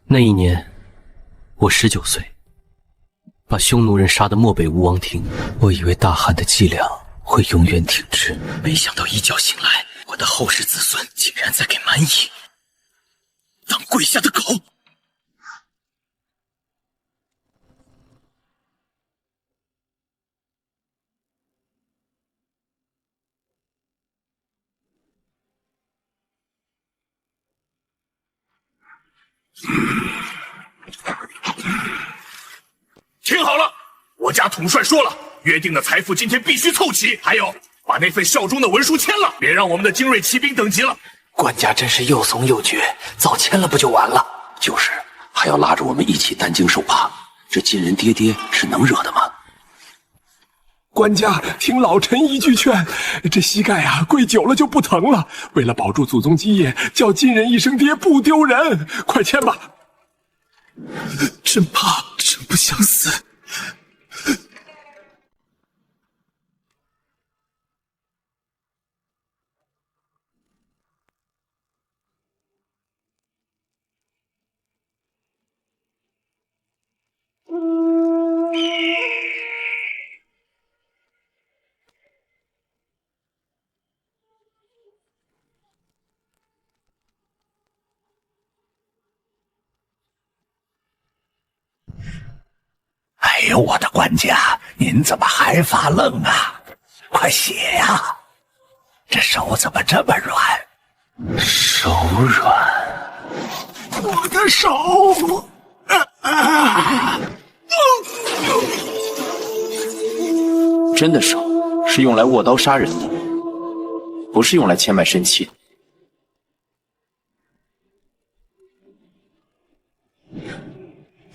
那一年，我19岁，把匈奴人杀得漠北无王庭。我以为大汉的脊梁会永远挺直，没想到一觉醒来，我的后世子孙竟然在给蛮夷当跪下的狗。听好了，我家统帅说了，约定的财富今天必须凑齐，还有把那份效忠的文书签了，别让我们的精锐骑兵等急了。官家真是又怂又倔，早签了不就完了？就是，还要拉着我们一起担惊受怕，这金人爹爹是能惹的吗？官家听老臣一句劝，这膝盖啊跪久了就不疼了。为了保住祖宗基业，叫金人一声爹不丢人，快签吧。真怕，真不想死。哎呦，我的官家，您怎么还发愣啊？快写呀！这手怎么这么软？手软？我的手！真的手是用来握刀杀人的，不是用来签卖身契的。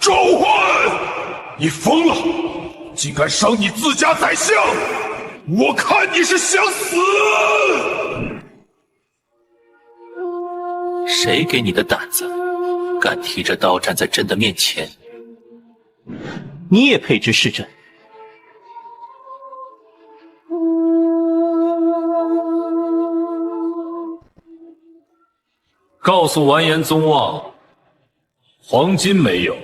召唤！你疯了！竟敢伤你自家宰相！我看你是想死！谁给你的胆子，敢提着刀站在朕的面前？你也配知是朕？告诉完颜宗望，黄金没有，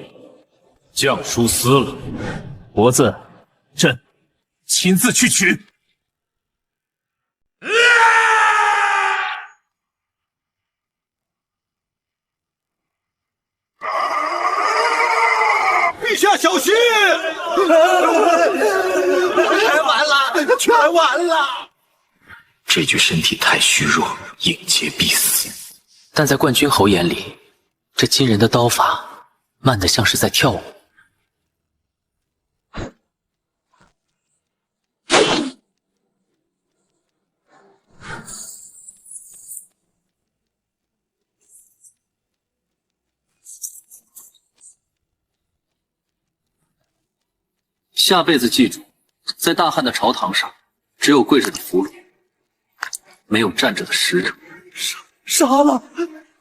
将书撕了。脖子，朕亲自去取。陛下小心！全完了，全完了！这具身体太虚弱，应劫必死。但在冠军侯眼里，这金人的刀法慢得像是在跳舞。下辈子记住，在大汉的朝堂上，只有跪着的俘虏，没有站着的使者。杀了！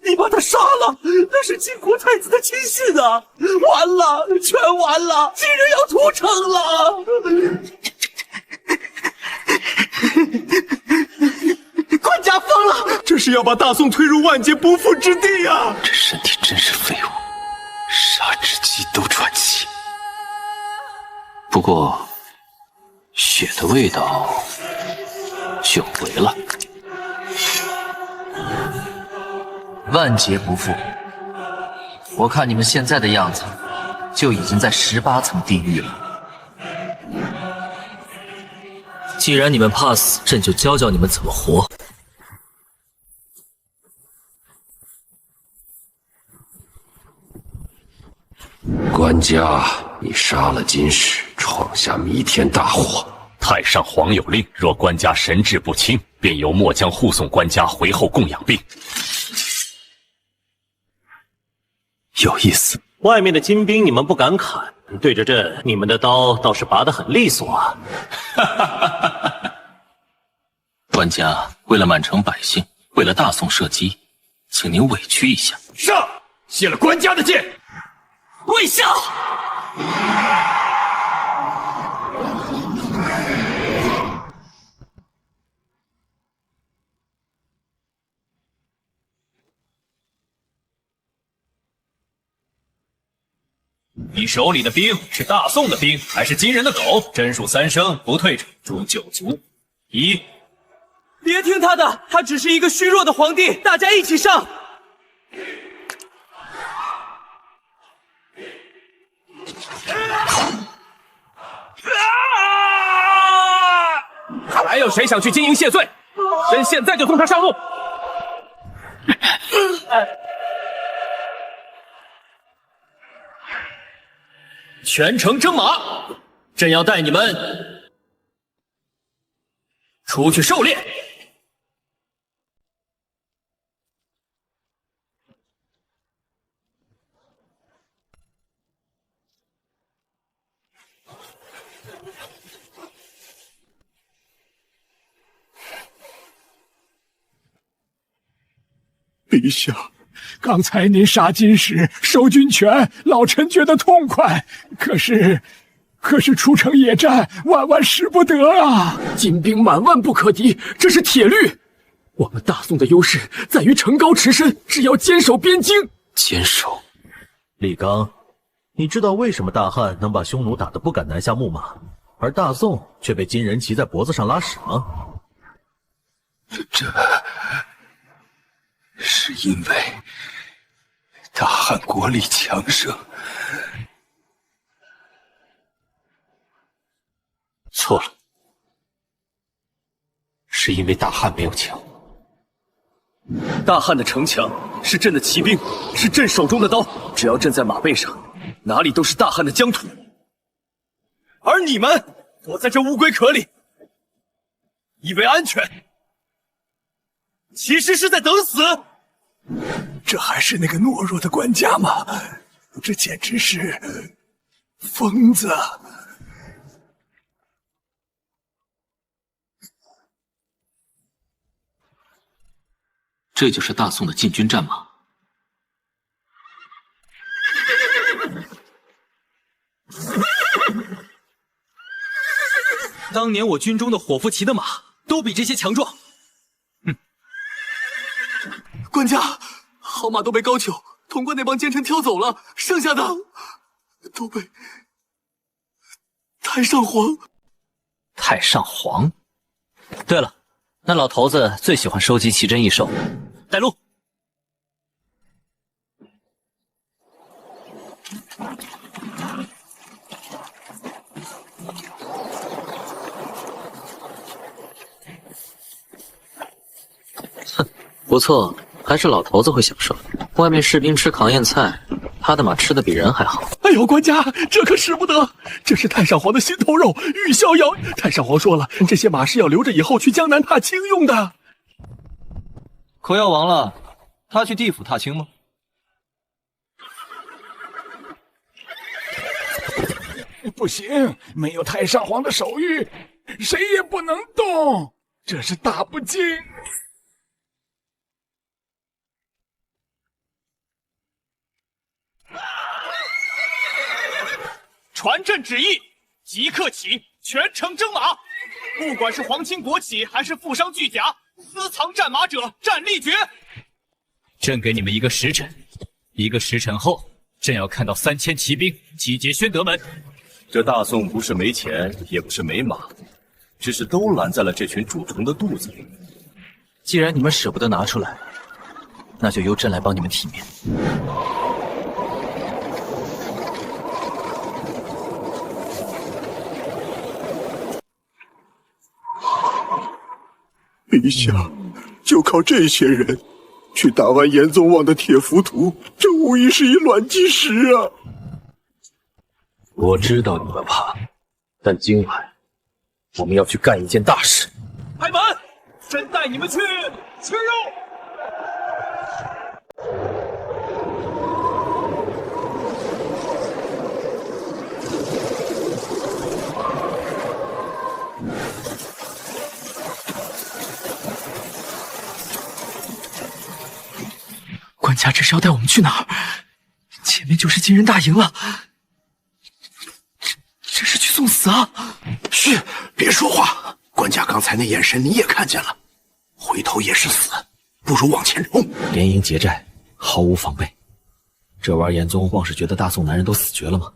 你把他杀了！那是晋国太子的亲信啊！完了，全完了！金人要屠城了！官家疯了，这是要把大宋推入万劫不复之地啊！这身体真是废物，杀只鸡都喘气。不过，血的味道久违了。万劫不复。我看你们现在的样子，就已经在18层地狱了。既然你们怕死，朕就教教你们怎么活。官家，你杀了金氏，闯下弥天大祸。太上皇有令，若官家神志不清，便由末将护送官家回后供养病。有意思。外面的金兵你们不敢砍，对着朕，你们的刀倒是拔得很利索啊！官家为了满城百姓，为了大宋社稷，请您委屈一下。上，谢了官家的剑。魏相。你手里的兵是大宋的兵，还是金人的狗？真数3声，不退者诛9族。1。别听他的，他只是一个虚弱的皇帝，大家一起上！还有谁想去金营谢罪？朕现在就送他上路。全城征马，朕要带你们出去狩猎。陛下，刚才您杀金使、收军权，老臣觉得痛快。可是出城野战，万万使不得啊！金兵满万不可敌，这是铁律。我们大宋的优势在于城高池深，只要坚守边境。坚守。李刚，你知道为什么大汉能把匈奴打得不敢南下牧马，而大宋却被金人骑在脖子上拉屎吗？这是因为大汉国力强盛。错了，是因为大汉没有枪。大汉的城墙是朕的骑兵，是朕手中的刀。只要朕在马背上，哪里都是大汉的疆土。而你们躲在这乌龟壳里，以为安全，其实是在等死。这还是那个懦弱的官家吗？这简直是疯子！这就是大宋的禁军战马。当年我军中的伙夫骑的马都比这些强壮。官家，好马都被高俅、潼关那帮奸臣挑走了，剩下的都被太上皇。太上皇。对了，那老头子最喜欢收集奇珍异兽。带路。哼，不错，还是老头子会享受。外面士兵吃糠咽菜，他的马吃的比人还好。哎呦，官家，这可使不得！这是太上皇的心头肉，玉逍遥。太上皇说了，这些马是要留着以后去江南踏青用的。可要亡了，他去地府踏青吗？不行，没有太上皇的手谕，谁也不能动，这是大不敬。传朕旨意，即刻起，全城征马。不管是皇亲国戚，还是富商巨贾，私藏战马者，战立决。朕给你们一个时辰，1个时辰后，朕要看到3000骑兵集结宣德门。这大宋不是没钱，也不是没马，只是都拦在了这群蛀虫的肚子里。既然你们舍不得拿出来，那就由朕来帮你们体面。陛下，就靠这些人去打完严宗望的铁浮屠，这无疑是以卵击石啊！我知道你们怕，但今晚我们要去干一件大事。开门，朕带你们去吃肉。官家这是要带我们去哪儿？前面就是金人大营了，这是去送死啊！嘘，别说话。官家刚才那眼神你也看见了，回头也是死，不如往前冲。联营结寨，毫无防备。这玩严宗望是觉得大宋男人都死绝了吗？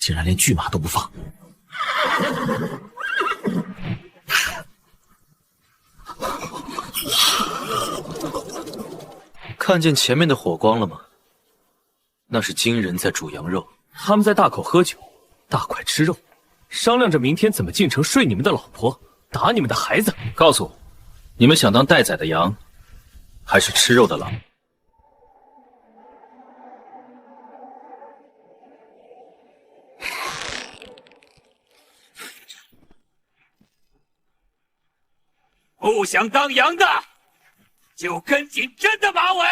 竟然连拒马都不放。看见前面的火光了吗？那是金人在煮羊肉，他们在大口喝酒，大块吃肉，商量着明天怎么进城睡你们的老婆，打你们的孩子。告诉我，你们想当待宰的羊，还是吃肉的狼？不想当羊的，就跟紧真的马尾。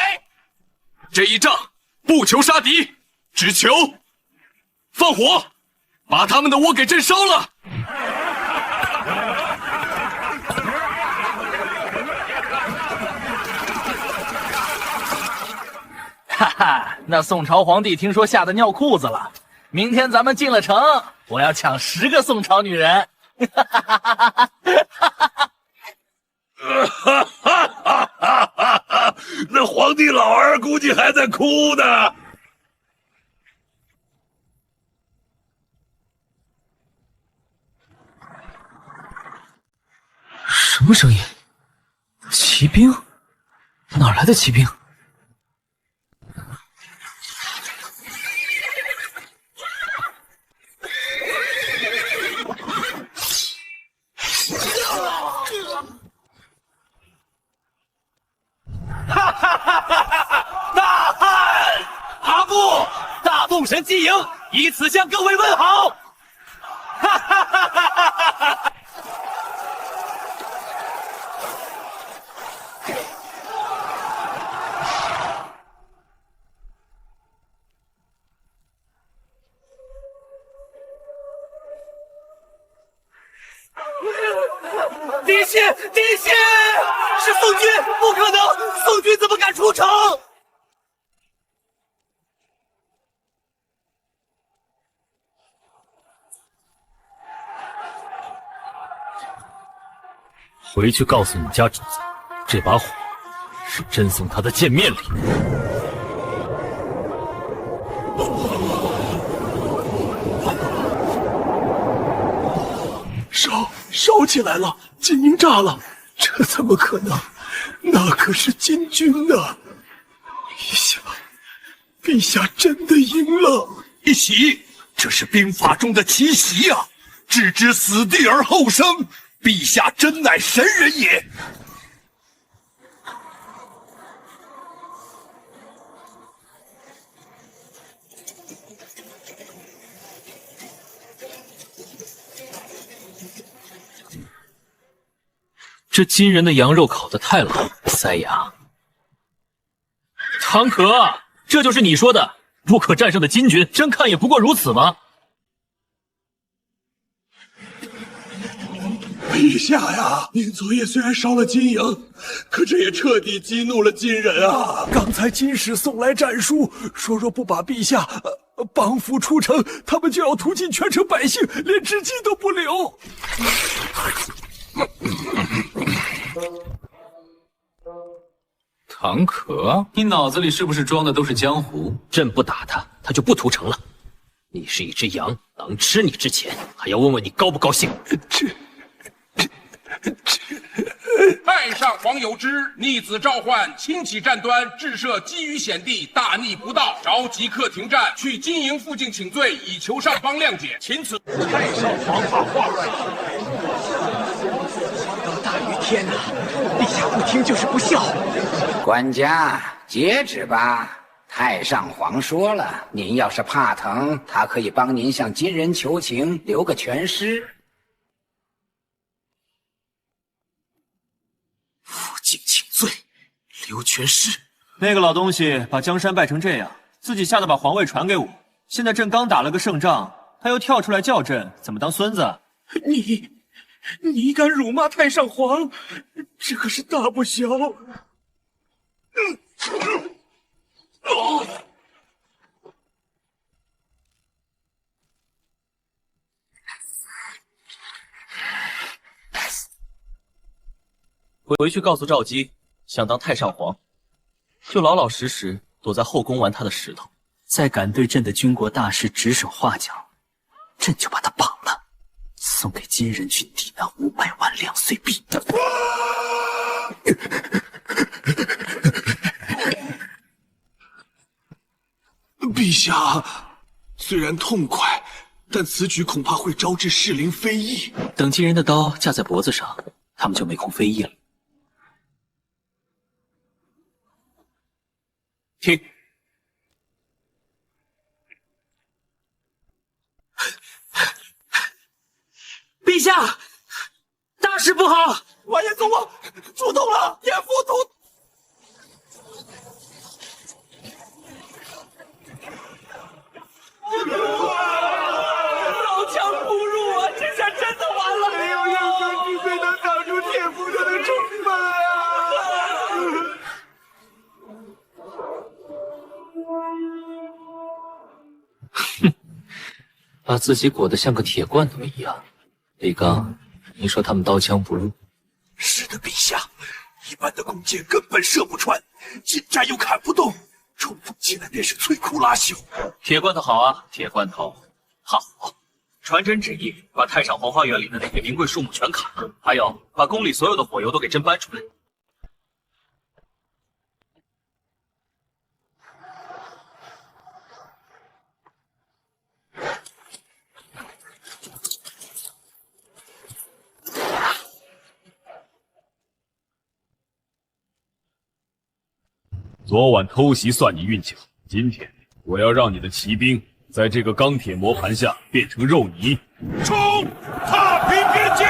这一仗不求杀敌，只求放火，把他们的窝给震烧了。哈哈，那宋朝皇帝听说吓得尿裤子了。明天咱们进了城，我要抢10个宋朝女人。哈哈哈哈哈哈！哈哈哈哈哈！那皇帝老儿估计还在哭呢。什么声音？骑兵？哪来的骑兵？哈哈哈哈哈！大汉阿布，大洞神机营以此向各位问好。哈哈哈哈哈哈！敌信，敌信，是宋军，不可能！宋军怎么敢出城？回去告诉你家侄子，这把火是真送他的见面礼。烧起来了，金营炸了，这怎么可能？那可是金军呐！陛下真的赢了！一喜，这是兵法中的奇袭啊！置之死地而后生，陛下真乃神人也。这金人的羊肉烤得太老，塞牙。唐可，这就是你说的不可战胜的金军，真看也不过如此吗？陛下呀，您昨夜虽然烧了金营，可这也彻底激怒了金人啊！刚才金使送来战书，说若不把陛下绑缚出城，他们就要屠尽全城百姓，连只鸡都不留。唐可，你脑子里是不是装的都是江湖？朕不打他，他就不屠城了。你是一只羊，能吃你之前，还要问问你高不高兴。太上皇有之，逆子召唤，轻启战端，置设基于险地，大逆不道，召即刻停战，去金营附近请罪，以求上方谅解。钦此。太上皇发话了，大于天呐！陛下不听就是不孝。管家，接旨吧。太上皇说了，您要是怕疼，他可以帮您向金人求情，留个全尸。负荆请罪，留全尸。那个老东西把江山败成这样，自己吓得把皇位传给我。现在朕刚打了个胜仗，他又跳出来叫朕，怎么当孙子？你敢辱骂太上皇，这可是大不小。回去告诉赵姬，想当太上皇，就老老实实躲在后宫玩他的石头。再敢对朕的军国大事指手画脚，朕就把他绑了，送给金人去抵那500万两碎币。陛下，虽然痛快，但此举恐怕会招致适龄非议。等金人的刀架在脖子上，他们就没空非议了。停！陛下，大事不好！完颜宗王出动了，颠覆土。刀枪不入啊！这下真的完了！没有任何军队能挡住铁斧头的冲锋哼，把自己裹得像个铁罐头一样。李刚，你说他们刀枪不入？是的，陛下，一般的弓箭根本射不穿，近战又砍不动，冲锋起来便是摧枯拉朽。铁罐头好啊，铁罐头好。传朕旨意，把太上皇花园里的那些名贵树木全砍了，还有把宫里所有的火油都给朕搬出来。昨晚偷袭算你运气好，今天我要让你的骑兵在这个钢铁磨盘下变成肉泥。冲！踏平边境！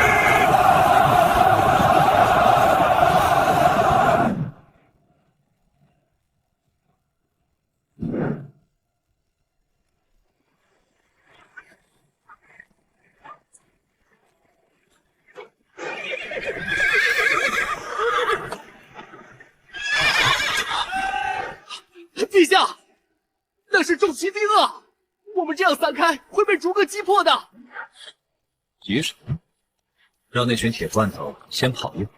陛下，那是众骑兵啊！我们这样散开会被逐个击破的。急什么？让那群铁罐头先跑一会儿。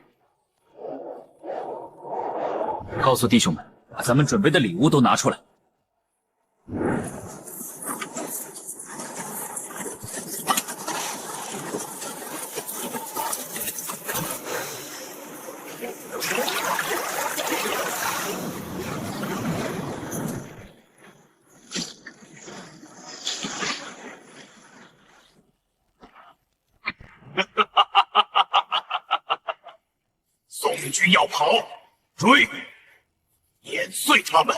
告诉弟兄们，把咱们准备的礼物都拿出来。宋军要跑，追，碾碎他们！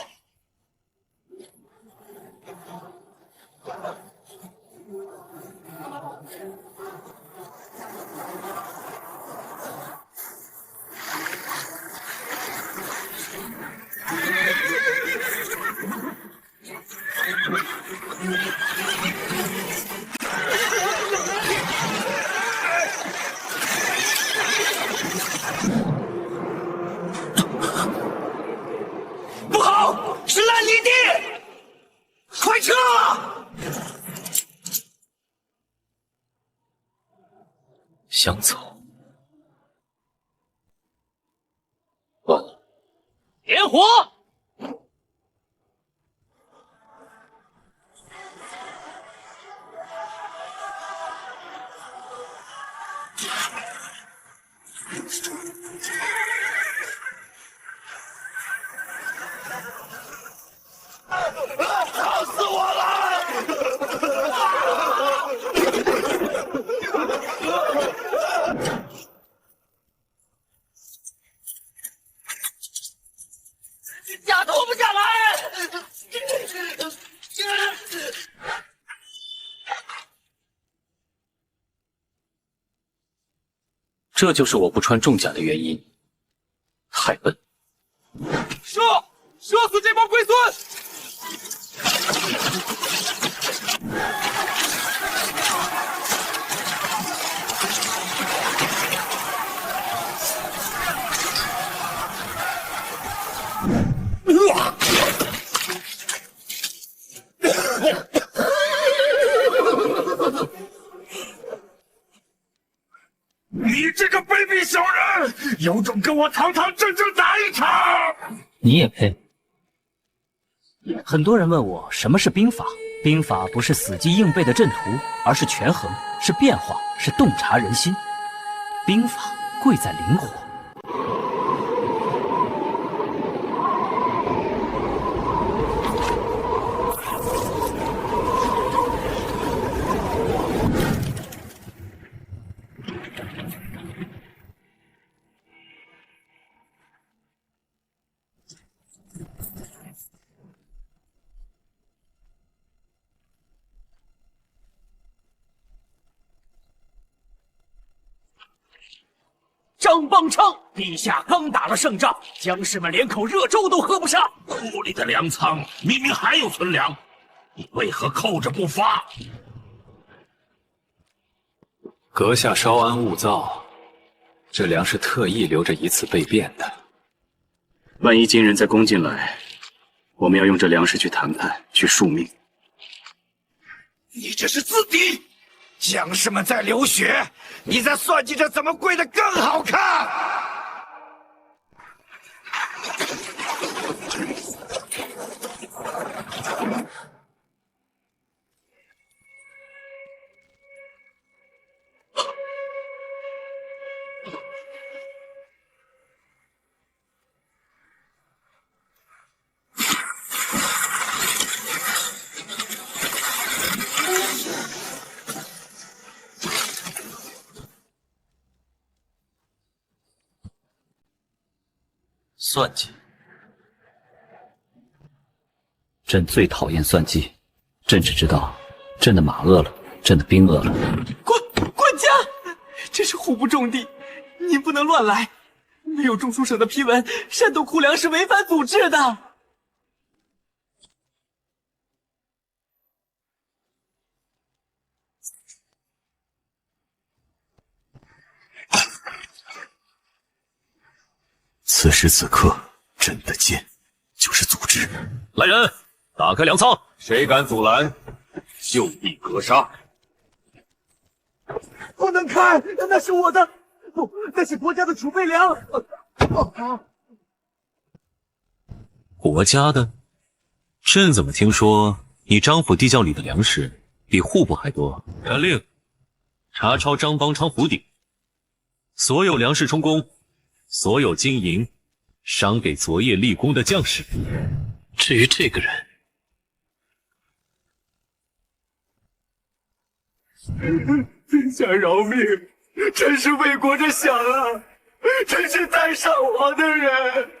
不好，是烂泥地！快撤！想走，完了。点火！吵死我了！架脱不下来！这就是我不穿重甲的原因，太笨。射死这帮龟孙！你这个卑鄙小人，有种跟我堂堂正正打一场！你也配？很多人问我什么是兵法，兵法不是死记硬背的阵图，而是权衡，是变化，是洞察人心。兵法贵在灵活。张邦昌，陛下刚打了胜仗，将士们连口热粥都喝不上。库里的粮仓明明还有存粮，你为何扣着不发？阁下稍安勿躁，这粮是特意留着以此备变的。万一金人再攻进来，我们要用这粮食去谈判，去赎命。你这是自敌！将士们在流血，你在算计着怎么跪得更好看。算计，朕最讨厌算计。朕只知道，朕的马饿了，朕的兵饿了。管家，这是户部重地，您不能乱来。没有中书省的批文，煽动库粮是违反祖制的。此时此刻，朕的剑就是组织。来人，打开粮仓！谁敢阻拦，就地格杀！不能开，那是我的，不，那是国家的储备粮。国家的？朕怎么听说你张府地窖里的粮食比户部还多？传令，查抄张邦昌府邸，所有粮食充公。所有金银赏给昨夜立功的将士。至于这个人，陛下饶命！朕是为国着想啊，朕是太上皇的人。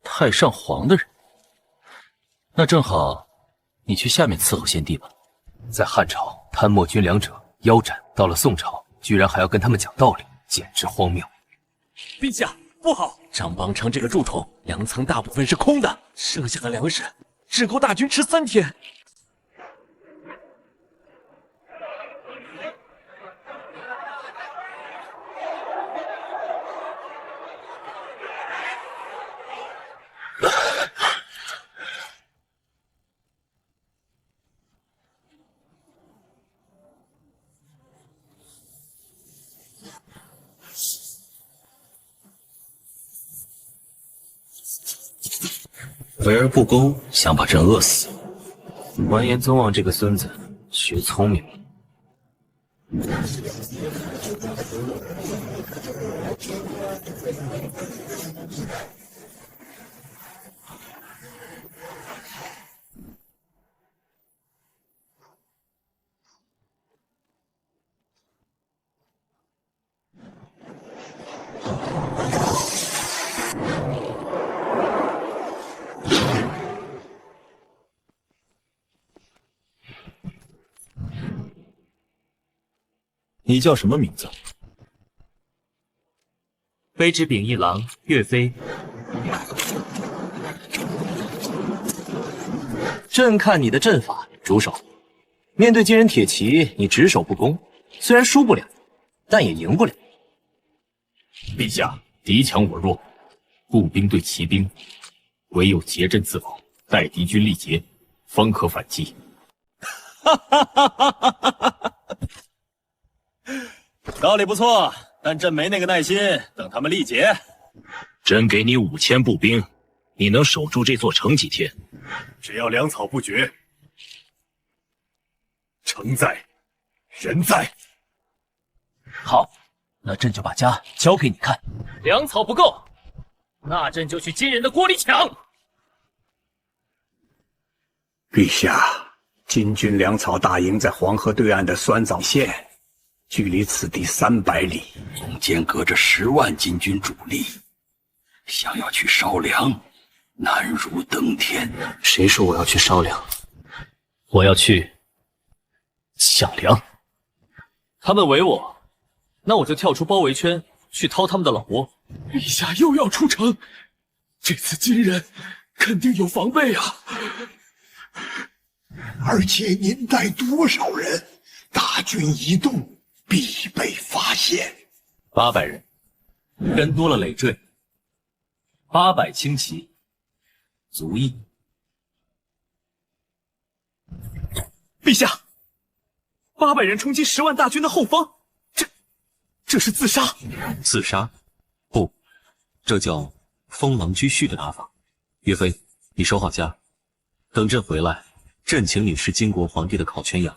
太上皇的人，那正好，你去下面伺候先帝吧。在汉朝贪墨军粮者腰斩，到了宋朝，居然还要跟他们讲道理，简直荒谬。陛下不好，张邦昌这个蛀虫，粮仓大部分是空的，剩下的粮食只够大军吃3天。围而不攻，想把朕饿死。完颜宗望这个孙子学聪明了。你叫什么名字？卑职秉一郎岳飞。朕看你的阵法，主手，面对金人铁骑，你只守不攻，虽然输不了，但也赢不了。陛下，敌强我弱，步兵对骑兵，唯有结阵自保，待敌军力竭，方可反击。哈哈哈哈哈哈！道理不错，但朕没那个耐心等他们力竭。朕给你5000步兵，你能守住这座城几天？只要粮草不绝，城在，人在。好，那朕就把家交给你看。粮草不够，那朕就去金人的锅里抢。陛下，金军粮草大营在黄河对岸的酸枣县，距离此地300里，中间隔着10万金军主力，想要去烧粮，难如登天。谁说我要去烧粮？我要去抢粮。他们围我，那我就跳出包围圈去掏他们的老窝。陛下又要出城，这次金人肯定有防备啊！而且您带多少人？大军一动，必被发现。800人，人多了累赘。800轻骑，足矣。陛下，800人冲击10万大军的后方，这是自杀？自杀？不，这叫封狼居胥的打法。岳飞，你守好家，等朕回来，朕请你吃金国皇帝的烤全羊。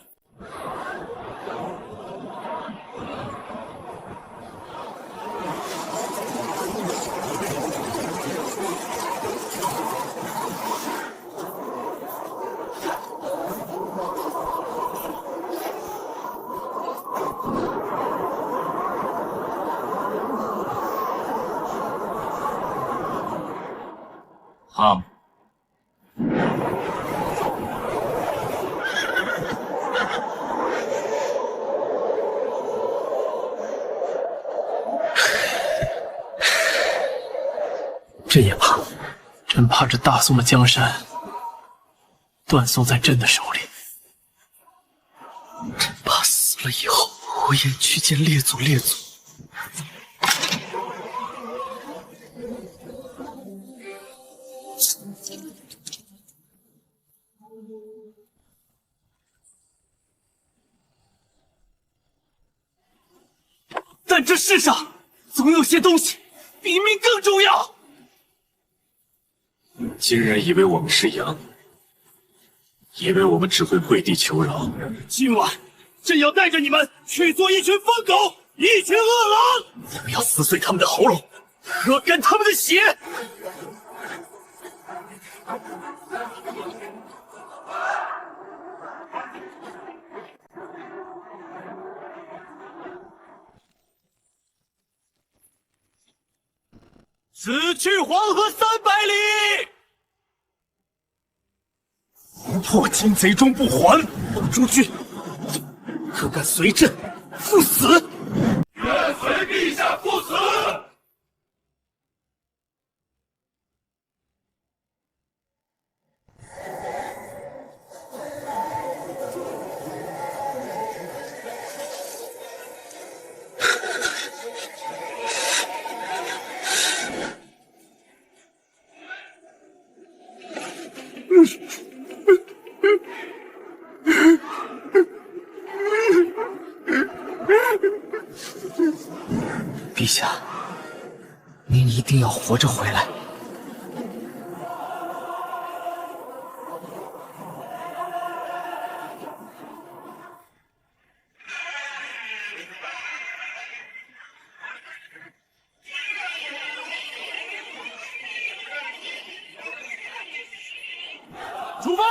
哈姆，朕也怕，朕怕这大宋的江山断送在朕的手里。朕怕死了以后，我也去见列祖列祖。但这世上总有些东西比命更重要。金人以为我们是羊，以为我们只会跪地求饶。今晚，朕要带着你们去做一群疯狗，一群恶狼，我们要撕碎他们的喉咙，喝干他们的血。此去黄河300里，不破金贼终不还。放出去，可敢随朕赴死？愿随陛下赴死。陛下，您一定要活着回来。出发！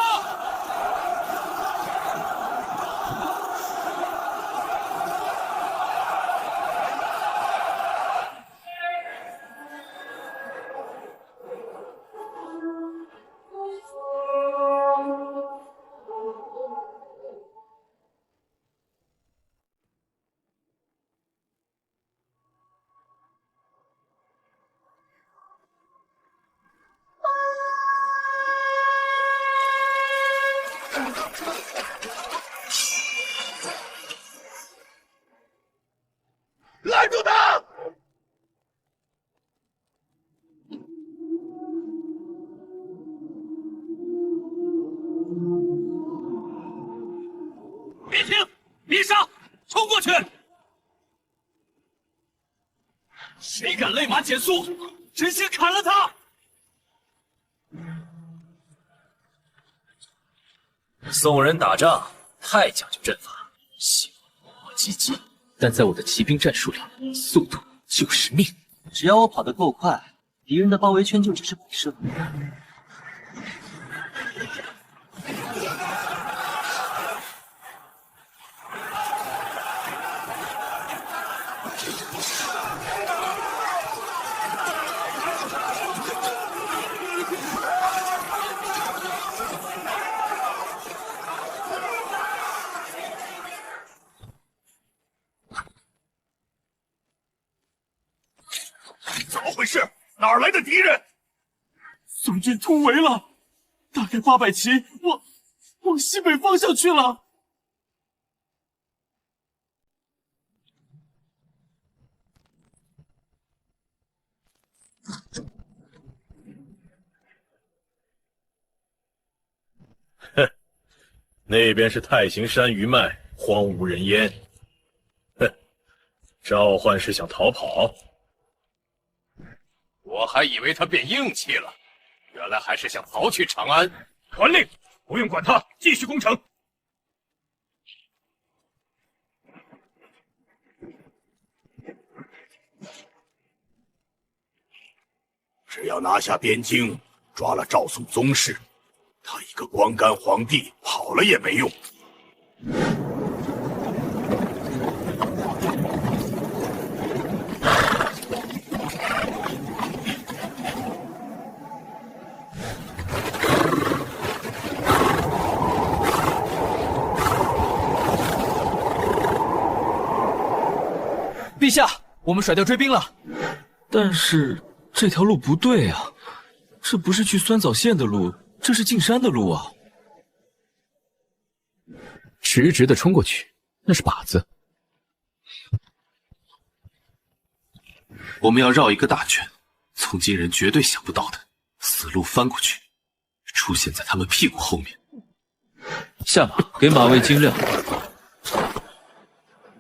拦住他！别停！别杀！冲过去！谁敢勒马减速，直接砍了他！宋人打仗太讲究阵法，细磨积极，但在我的骑兵战术里，速度就是命。只要我跑得够快，敌人的包围圈就只是摆设。怎么回事？哪儿来的敌人？宋军突围了，大概800骑往西北方向去了。哼，那边是太行山余脉，荒无人烟。哼，召唤是想逃跑？我还以为他变硬气了，原来还是想逃去长安。传令，不用管他，继续攻城。只要拿下边境，抓了赵宋宗室，他一个光杆皇帝跑了也没用。陛下，我们甩掉追兵了。但是这条路不对啊，这不是去酸枣县的路，这是进山的路啊。直直的冲过去，那是靶子。我们要绕一个大圈，从今人绝对想不到的死路翻过去，出现在他们屁股后面。下马，给马喂精料。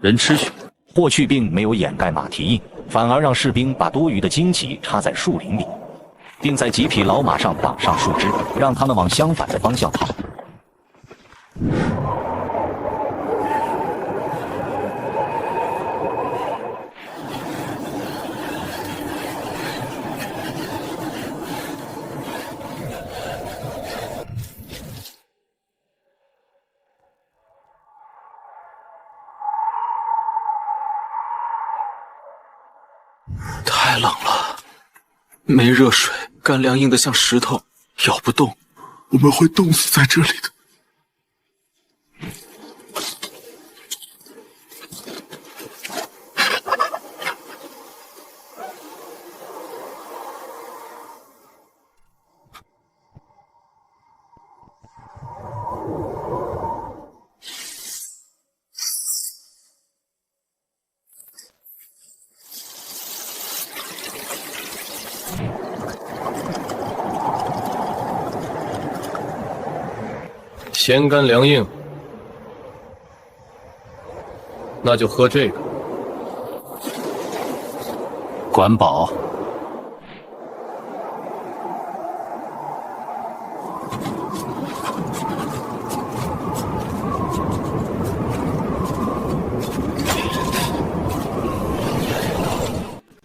人吃血。霍去病没有掩盖马蹄印，反而让士兵把多余的荆棘插在树林里，并在几匹老马上绑上树枝，让他们往相反的方向跑。太冷了，没热水，干粮硬得像石头，咬不动，我们会冻死在这里的。钱干粮硬，那就喝这个。管饱。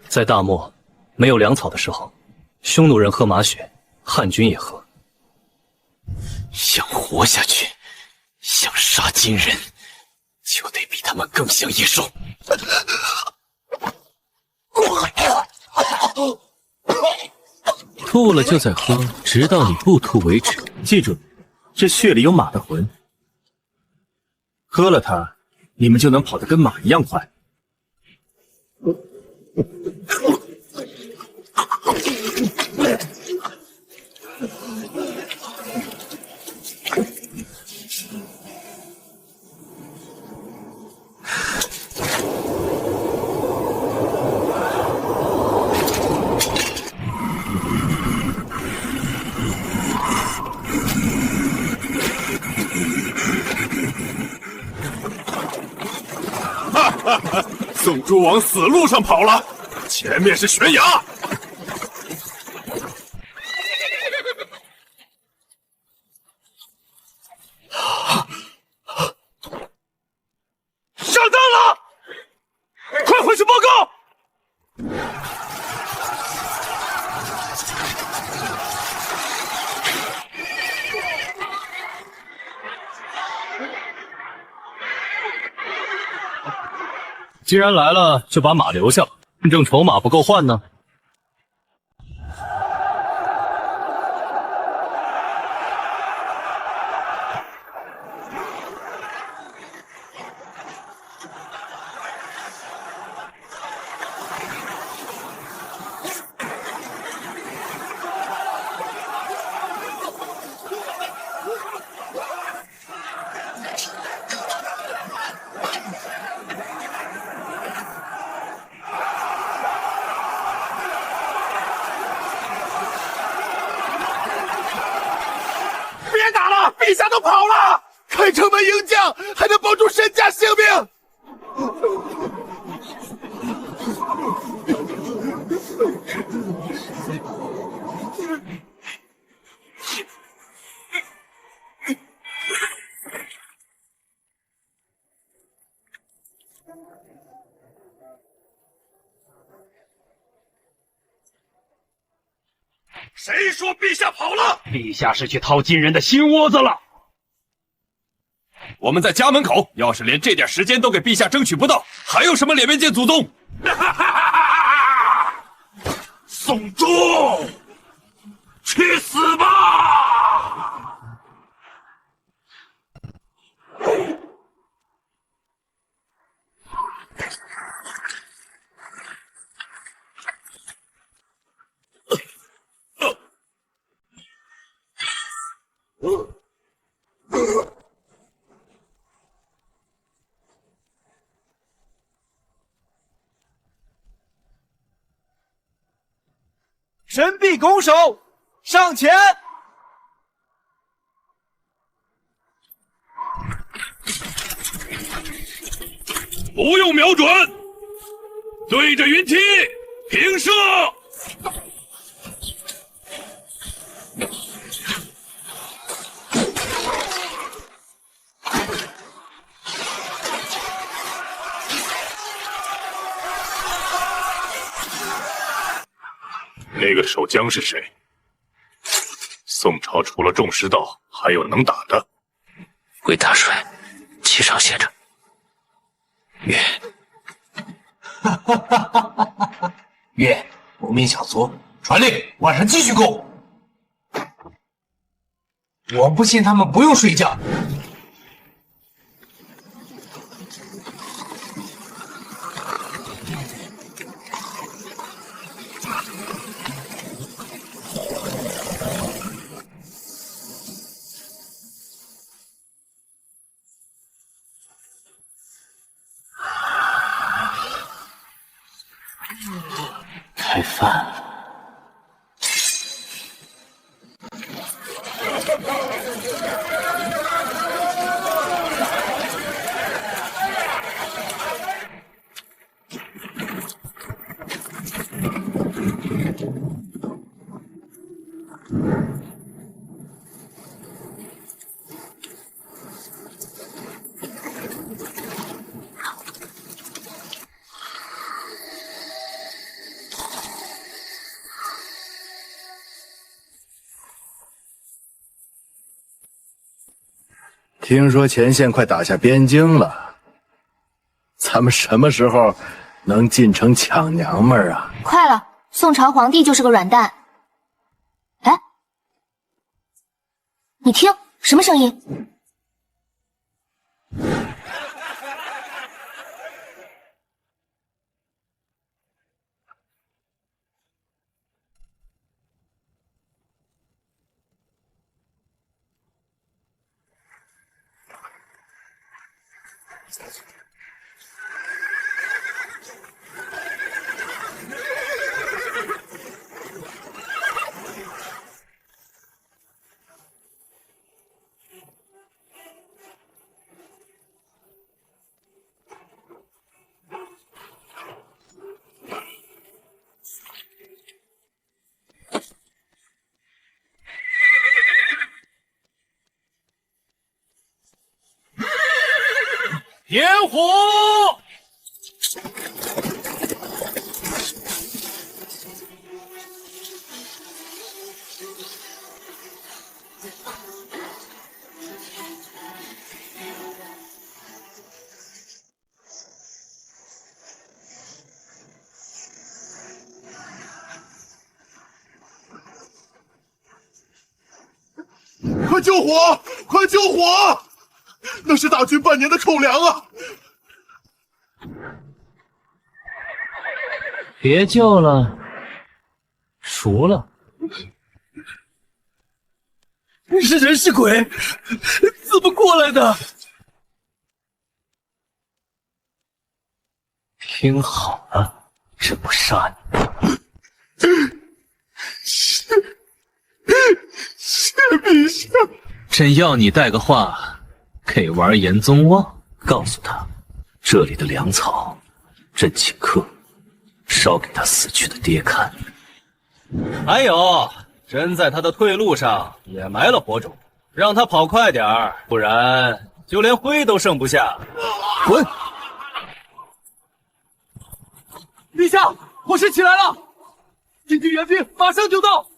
在大漠没有粮草的时候，匈奴人喝马血，汉军也喝。想活下去，想杀金人，就得比他们更像野兽。吐了就在喝，直到你不吐为止。记住，这血里有马的魂，喝了它，你们就能跑得跟马一样快。宋诸往死路上跑了，前面是悬崖。既然来了，就把马留下，正愁马不够换呢。别打了，陛下都跑了！开城门迎将，还能保住沈家性命。谁说陛下跑了？陛下是去掏金人的心窝子了。我们在家门口，要是连这点时间都给陛下争取不到，还有什么脸面见祖宗？宋忠，去死吧！神臂拱手，上前！不用瞄准，对着云梯平射。那个守将是谁？宋朝除了众师道，还有能打的？魏大帅，旗上写着“岳”。岳，不命小卒，传令晚上继续攻。我不信他们不用睡觉。开饭。听说前线快打下边境了，咱们什么时候能进城抢娘们儿啊？快了，宋朝皇帝就是个软蛋。哎，你听什么声音？点火！快救火！快救火！那是大军半年的口粮啊！别救了，熟了。是人是鬼？怎么过来的？听好了，朕不杀你。谢陛下，朕要你带个话给完颜宗望，告诉他这里的粮草，朕请客，烧给他死去的爹看。还有，朕在他的退路上也埋了火种，让他跑快点儿，不然就连灰都剩不下。滚！陛下，火势起来了，禁军援兵马上就到。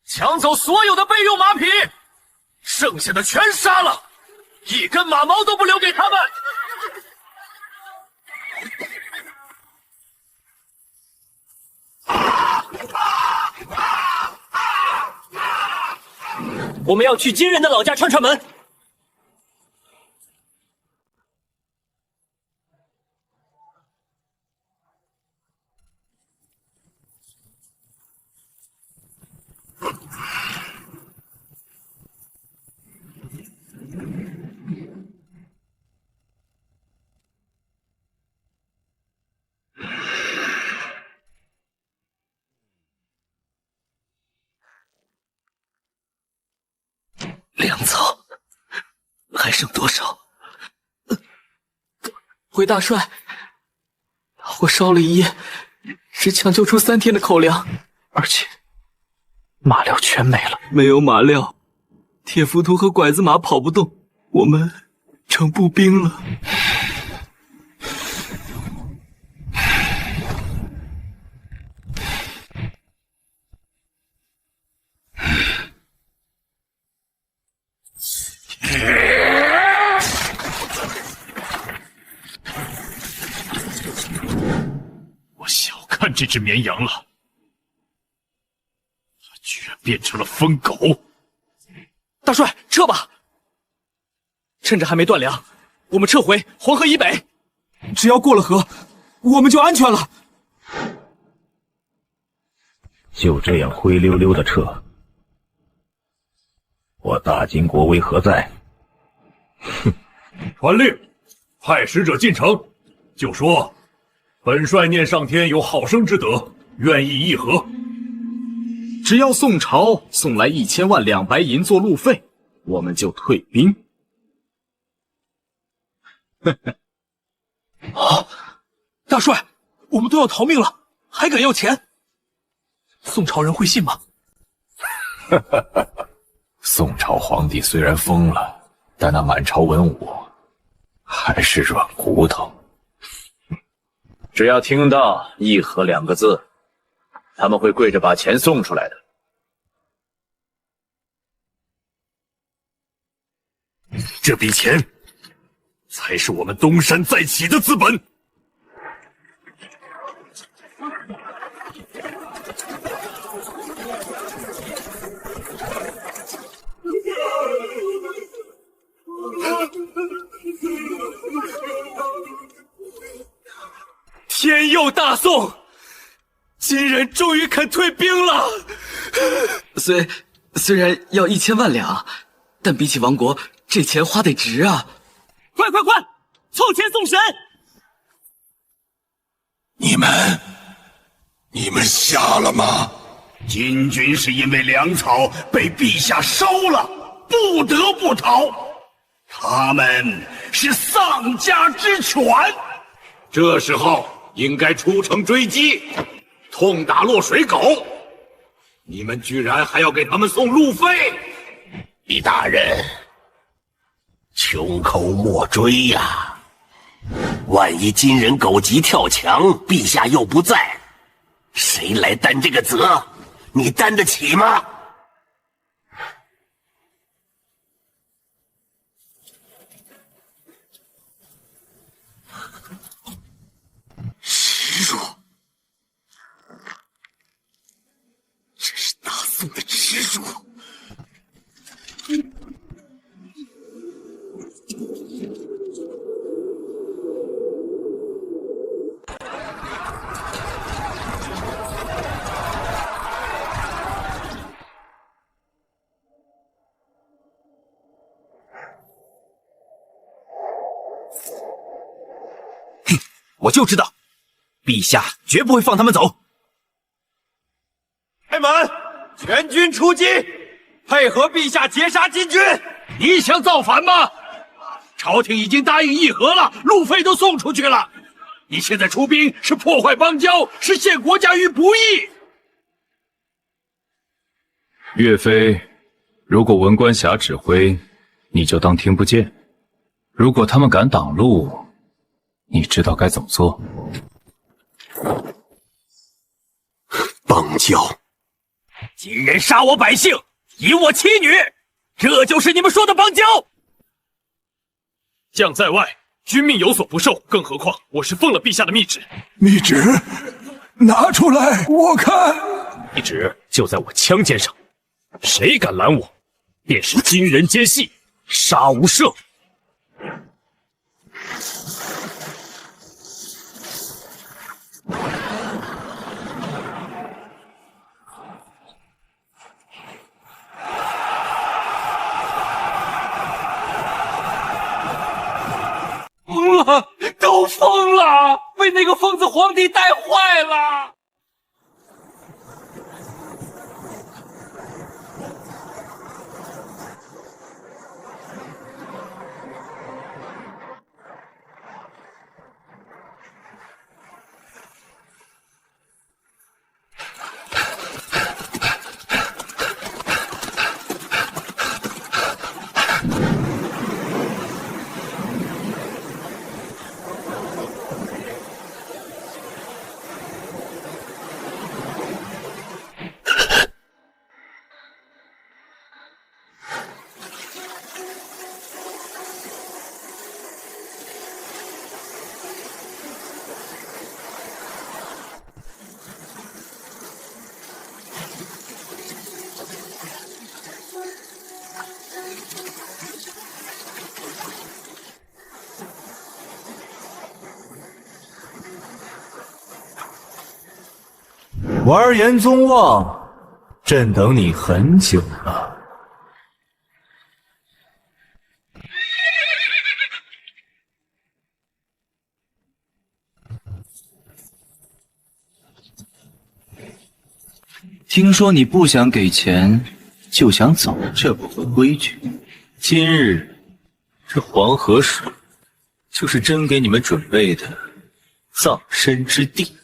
抢走所有的备用马匹，剩下的全杀了，一根马毛都不留给他们。我们要去金人的老家串串门。粮草还剩多少？回大帅，我烧了一夜，只抢救出3天的口粮，而且马料全没了。没有马料，铁浮屠和拐子马跑不动，我们成步兵了。我小看这只绵羊了，它居然变成了疯狗！大帅，撤吧！趁着还没断粮，我们撤回黄河以北。只要过了河，我们就安全了。就这样灰溜溜的撤，我大金国威何在？哼！传令，派使者进城，就说本帅念上天有好生之德，愿意议和。只要宋朝送来1000万两白银做路费，我们就退兵。啊！大帅，我们都要逃命了，还敢要钱？宋朝人会信吗？宋朝皇帝虽然疯了，但那满朝文武还是软骨头。只要听到“议和”2个字，他们会跪着把钱送出来的。这笔钱才是我们东山再起的资本。天佑大宋！金人终于肯退兵了。虽然要1000万两，但比起亡国，这钱花得值啊！快，凑钱送神！你们瞎了吗？金军是因为粮草被陛下烧了，不得不逃。他们是丧家之犬，这时候应该出城追击，痛打落水狗。你们居然还要给他们送路费！李大人，穷寇莫追呀！万一金人狗急跳墙，陛下又不在，谁来担这个责？你担得起吗？术。我就知道，陛下绝不会放他们走。开门，全军出击，配合陛下截杀金军。你想造反吗？朝廷已经答应议和了，路费都送出去了。你现在出兵是破坏邦交，是陷国家于不义。岳飞，如果文官侠指挥，你就当听不见；如果他们敢挡路，你知道该怎么做？邦交，金人杀我百姓，淫我妻女，这就是你们说的邦交？将在外，君命有所不受，更何况我是奉了陛下的密旨。密旨拿出来，我看。密旨就在我枪尖上，谁敢拦我，便是金人奸细，杀无赦。疯了，都疯了，被那个疯子皇帝带坏了。完颜宗望，朕等你很久了。听说你不想给钱就想走，这不合规矩。今日这黄河水就是朕给你们准备的葬身之地。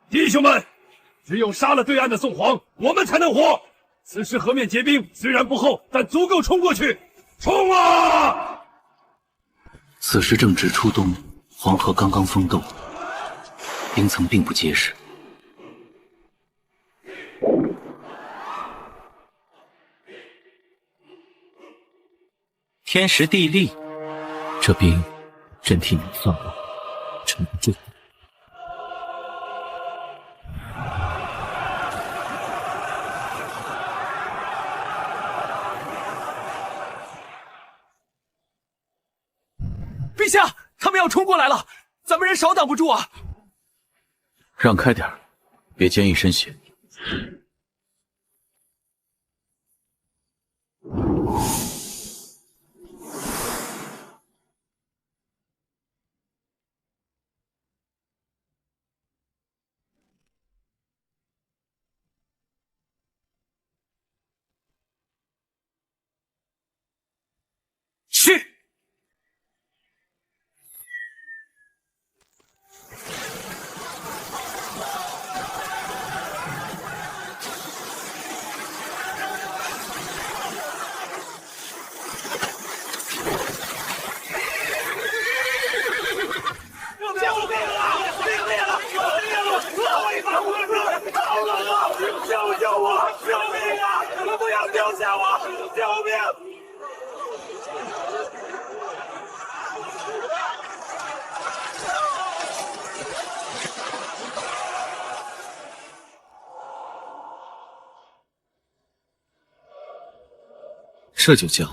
弟兄们，只有杀了对岸的宋皇，我们才能活。此时河面结冰，虽然不厚，但足够冲过去。冲啊！此时正值初冬，黄河刚刚封冻，冰层并不结实。天时地利，这冰朕替你们算过，撑不住。陛下，他们要冲过来了，咱们人少挡不住啊！让开点，别溅一身血。去！这就叫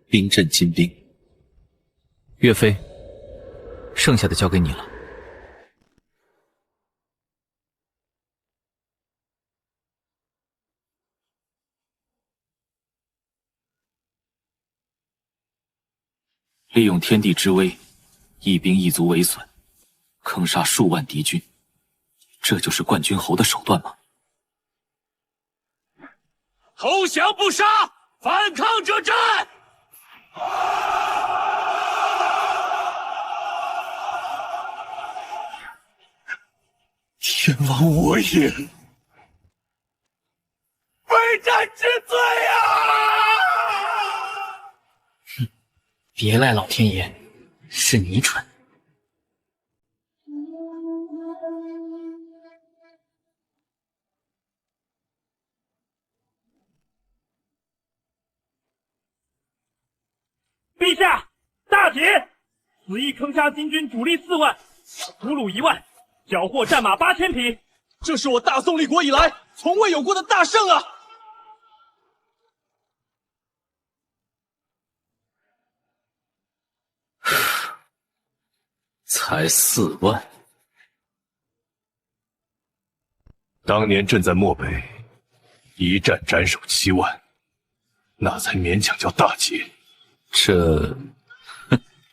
兵震金兵。岳飞，剩下的交给你了。利用天地之威，一兵一卒为损，坑杀数万敌军，这就是冠军侯的手段吗？投降不杀，反抗者战！天亡我也，非战之罪啊！别赖老天爷，是你蠢。陛下，大捷！此役坑杀金军主力4万，俘虏1万，缴获战马8000匹，这是我大宋立国以来从未有过的大胜啊！才4万。当年朕在漠北一战斩首7万，那才勉强叫大捷。这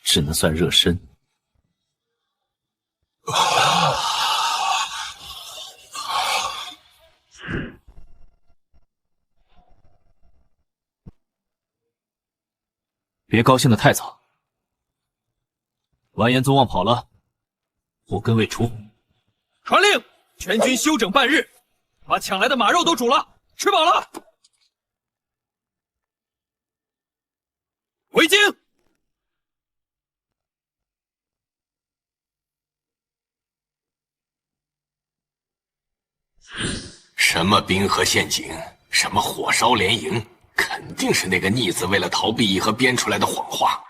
只能算热身。别高兴得太早。完颜宗望跑了，祸根未除。传令，全军休整半日，把抢来的马肉都煮了，吃饱了。回京。什么冰河陷阱，什么火烧连营，肯定是那个逆子为了逃避议和编出来的谎话。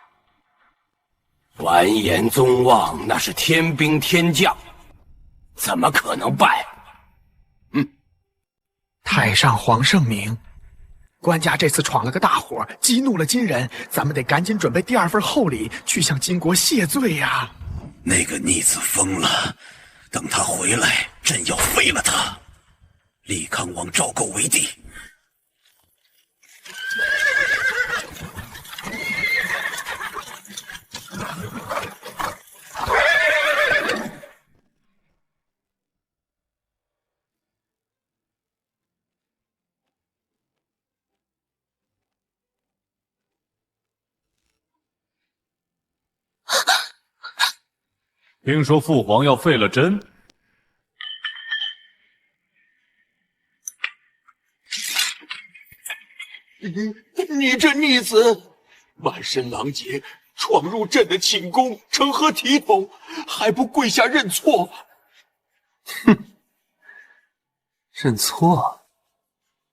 完颜宗望那是天兵天将，怎么可能败？太上皇圣明，官家这次闯了个大祸，激怒了金人，咱们得赶紧准备第2份厚礼去向金国谢罪呀。那个逆子疯了，等他回来，朕要废了他。立康王赵构为帝。听说父皇要废了朕。你这逆子，满身狼藉，闯入朕的寝宫，成何体统？还不跪下认错？认错？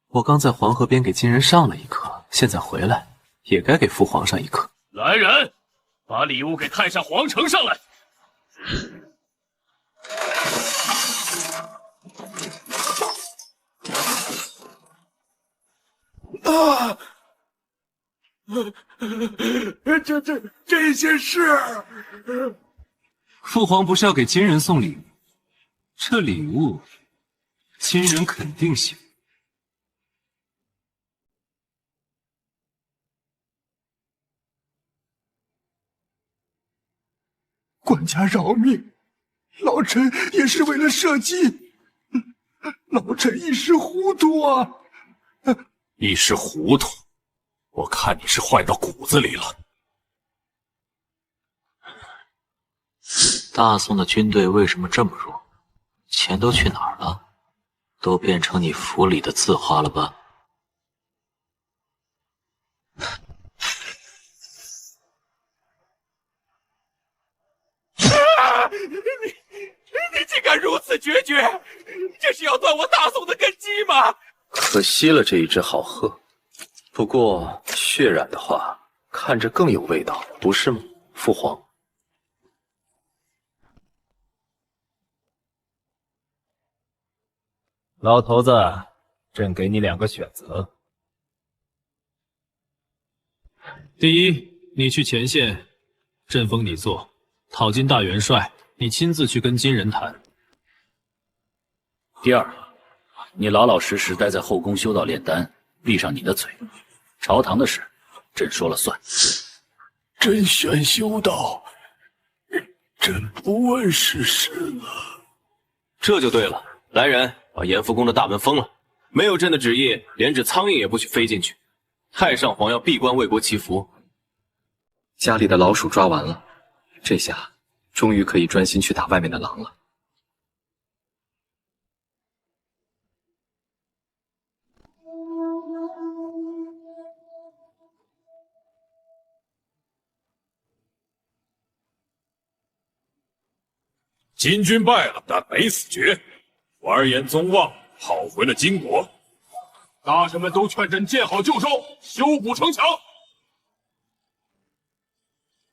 我刚在黄河边给金人上了一课，现在回来也该给父皇上一课。来人，把礼物给太上皇呈上来。啊！这些事，父皇不是要给金人送礼物，这礼物金人肯定喜欢。管家饶命，老臣也是为了社稷，老臣一时糊涂啊！一时糊涂，我看你是坏到骨子里了。大宋的军队为什么这么弱？钱都去哪儿了？都变成你府里的字花了吧？你竟敢如此决绝，这是要断我大宋的根基吗？可惜了这一只好鹤，不过血染的话，看着更有味道，不是吗，父皇？老头子，朕给你2个选择：第一，你去前线，阵风你做；讨金大元帅，你亲自去跟金人谈。第二，你老老实实待在后宫修道炼丹，闭上你的嘴。朝堂的事，朕说了算。朕选修道，朕不问世事了。这就对了。来人，把严福宫的大门封了。没有朕的旨意，连只苍蝇也不许飞进去。太上皇要闭关为国祈福。家里的老鼠抓完了，这下终于可以专心去打外面的狼了。金军败了，但没死绝。完颜宗望跑回了金国。大臣们都劝朕见好就收，修补城墙，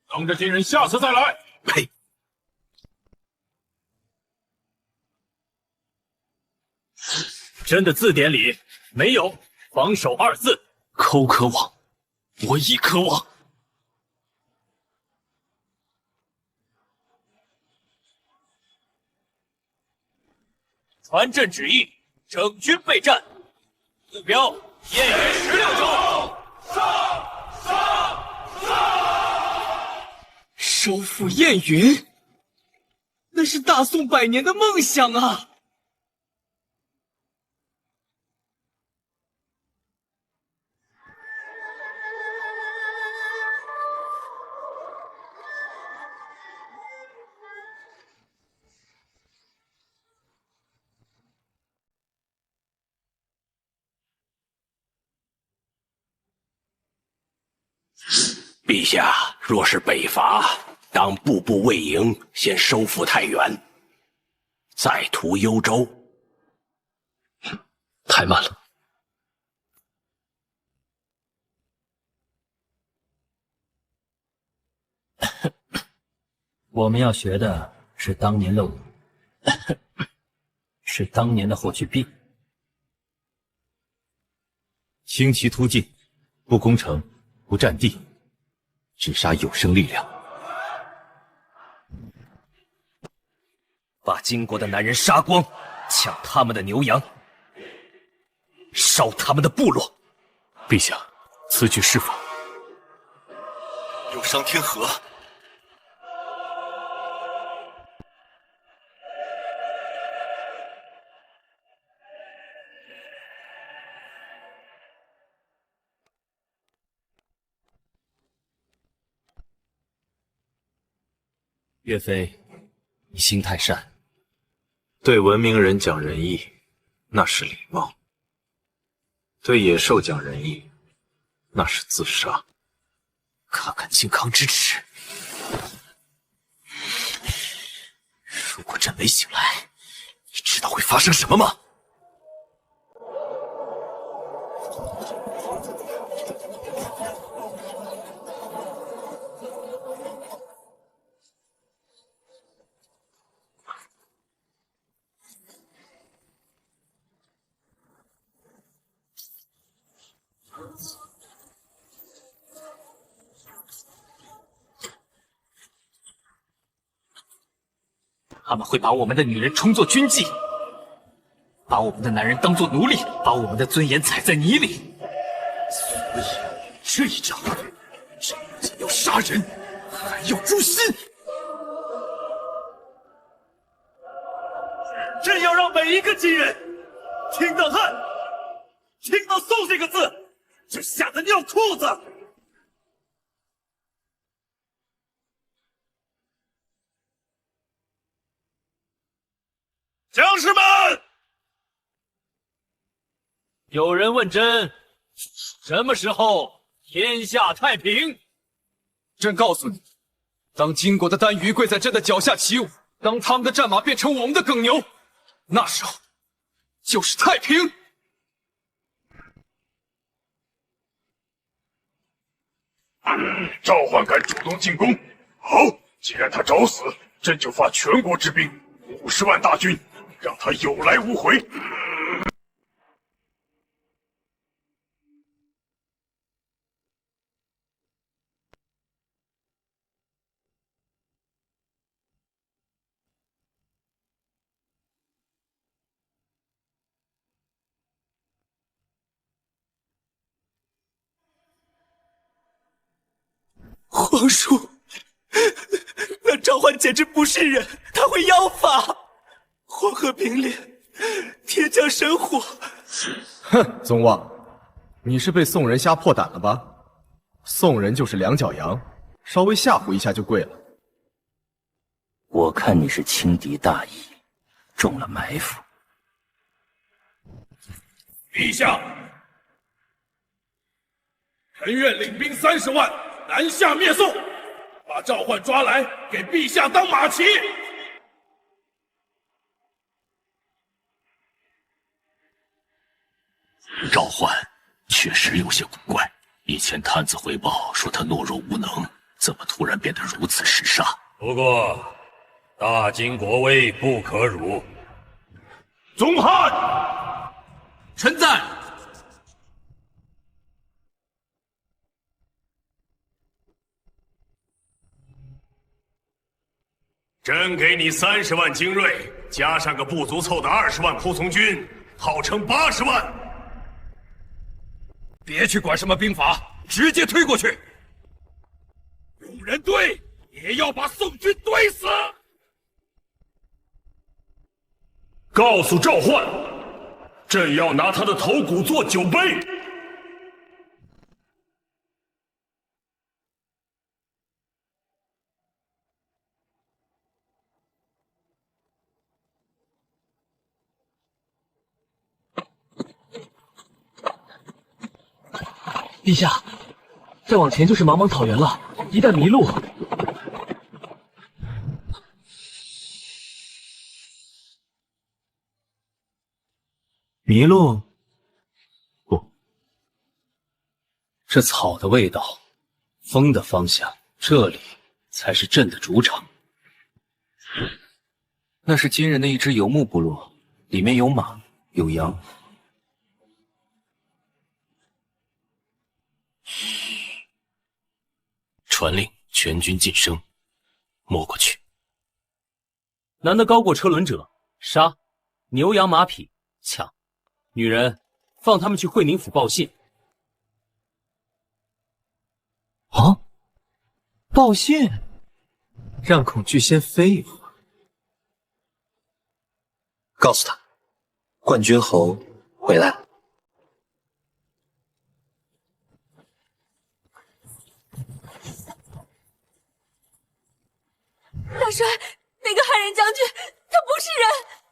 等着金人下次再来。呸！朕的字典里没有防守二字。寇可往，我亦可往。传朕旨意，整军备战，目标燕云16州。收复燕云，那是大宋100年的梦想啊！陛下若是北伐，当步步为营，先收复太原，再图幽州。太慢了。我们要学的是当年的我，是当年的霍去病。轻骑突进，不攻城，不占地，只杀有生力量。把金国的男人杀光，抢他们的牛羊，烧他们的部落。陛下，此举是否有伤天和？岳飞，你心太善。对文明人讲仁义，那是礼貌；对野兽讲仁义，那是自杀。看看靖康之耻！如果朕没醒来，你知道会发生什么吗？他们会把我们的女人充作军妓，把我们的男人当作奴隶，把我们的尊严踩在泥里。所以这一仗，朕不仅要杀人，还要诛心。朕要让每一个金人听到汉，听到宋这个字，就吓得尿裤子。将士们，有人问朕，什么时候天下太平？朕告诉你，当金国的单于跪在朕的脚下起舞，当他们的战马变成我们的耕牛，那时候就是太平。召唤敢主动进攻，好，既然他找死，朕就发全国之兵50万大军，让他有来无回。王叔，那召唤简直不是人，他会妖法，黄河冰裂，天降神火。哼，宗望，你是被宋人吓破胆了吧？宋人就是两脚羊，稍微吓唬一下就跪了。我看你是轻敌大意，中了埋伏。陛下，臣愿领兵30万南下灭宋，把召唤抓来，给陛下当马骑。召唤确实有些古怪，以前探子回报说他懦弱无能，怎么突然变得如此嗜杀？不过，大金国威不可辱。宗翰，臣在。朕给你30万精锐，加上个不足凑的20万仆从军，号称80万。别去管什么兵法，直接推过去。用人堆，也要把宋军堆死。告诉召唤，朕要拿他的头骨做酒杯。陛下，再往前就是茫茫草原了，一旦迷路，迷路？不，这草的味道，风的方向，这里才是朕的主场。那是金人的一支游牧部落，里面有马，有羊。传令，全军晋升，摸过去。男的高过车轮者，杀；牛羊马匹，抢。女人，放他们去会宁府报信。啊！报信，让恐惧先飞一会儿。告诉他，冠军侯回来了。大帅，那个汉人将军，他不是人，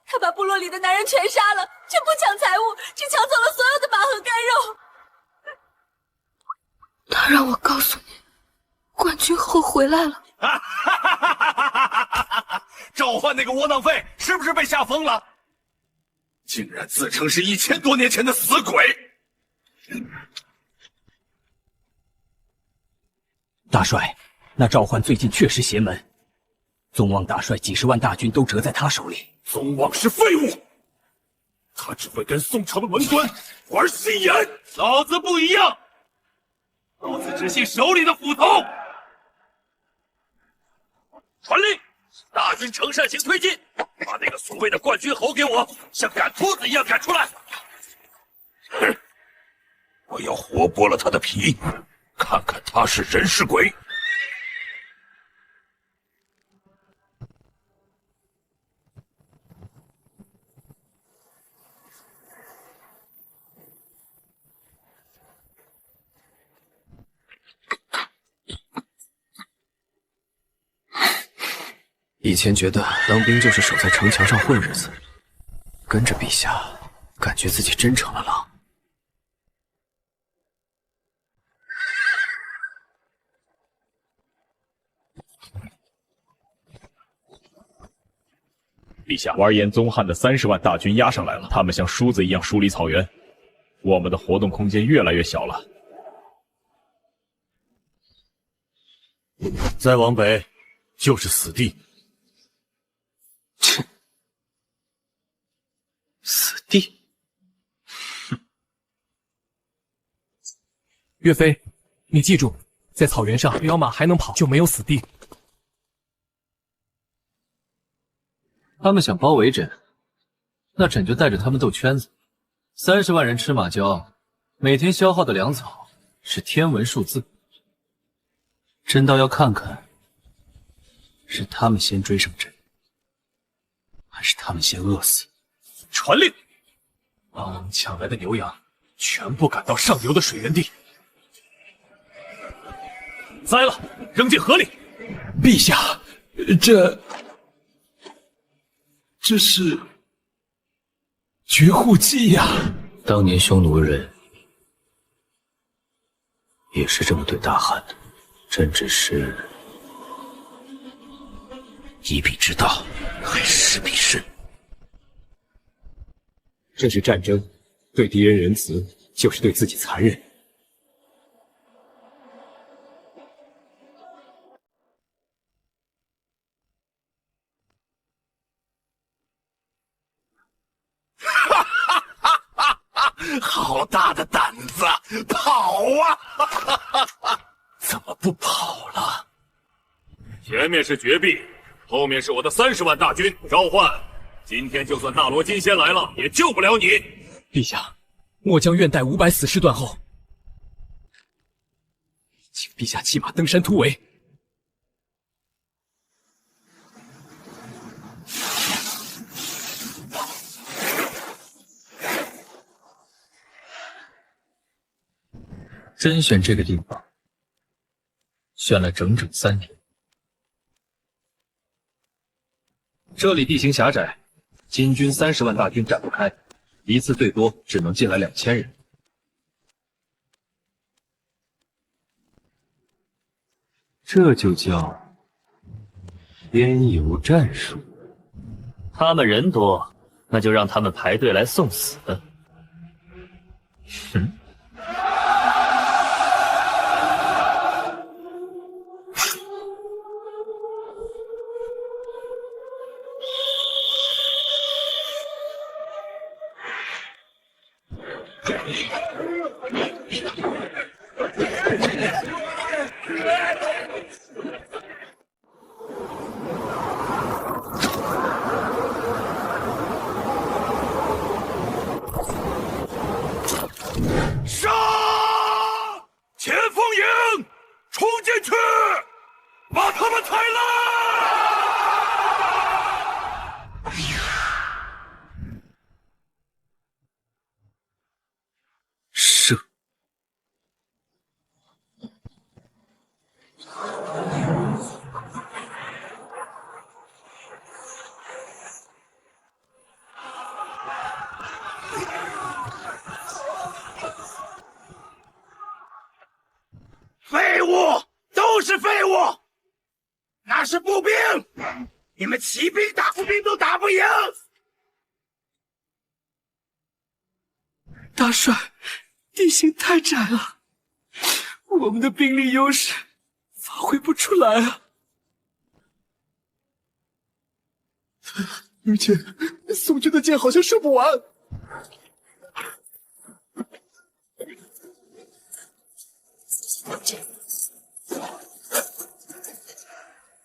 他把部落里的男人全杀了，却不抢财物，只抢走了所有的马和干肉。他让我告诉你，冠军侯回来了。召唤那个窝囊废是不是被吓疯了？竟然自称是1000多年前的死鬼！大帅，那召唤最近确实邪门。宗望大帅几十万大军都折在他手里。宗望是废物，他只会跟宋朝的文官玩心眼。老子不一样，老子只信手里的斧头。传令，大军乘扇形推进，把那个所谓的冠军侯给我，像赶兔子一样赶出来。我要活剥了他的皮，看看他是人是鬼。以前觉得当兵就是守在城墙上混日子，跟着陛下，感觉自己真成了狼。陛下，完颜宗翰的30万大军压上来了，他们像梳子一样梳理草原，我们的活动空间越来越小了。再往北就是死地。切，死地！岳飞，你记住，在草原上，只要马还能跑，就没有死地。他们想包围朕，那朕就带着他们斗圈子。30万人吃马椒，每天消耗的粮草是天文数字。真倒要看看，是他们先追上阵，还是他们先饿死。传令，把我们抢来的牛羊全部赶到上游的水源地，宰了，扔进河里。陛下，这是绝户计呀！当年匈奴人也是这么对大汉的，朕只是以彼之道，还施彼身。这是战争，对敌人仁慈，就是对自己残忍。好大的胆子，跑啊！怎么不跑了？前面是绝壁，后面是我的30万大军，召唤。今天就算纳罗金仙来了，也救不了你。陛下，末将愿待500死士断后，请陛下骑马登山突围。甄选这个地方，选了整整3天。这里地形狭窄，金军30万大军展不开，一次最多只能进来2000人。这就叫边游战术。他们人多，那就让他们排队来送死。杀！前锋营，冲进去，把他们踩烂！射！废物，都是废物！那是步兵，你们骑兵打步兵都打不赢。大帅，地形太窄了，我们的兵力优势发挥不出来啊！而且宋军的箭好像射不完。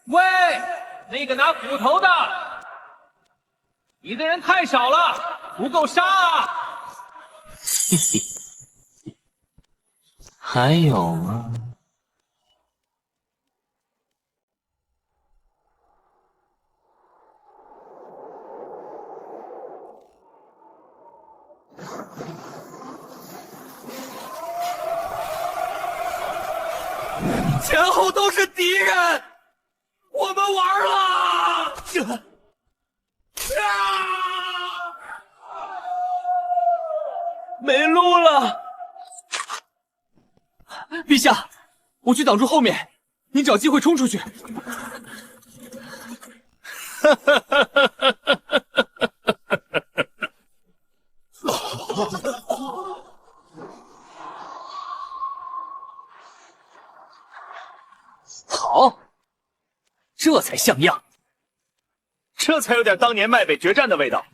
喂，那个拿斧头的，你的人太少了，不够杀啊！嘿嘿，还有吗？前后都是敌人，我们完了！没路了！陛下，我去挡住后面，你找机会冲出去。好，这才像样，这才有点当年麦北决战的味道。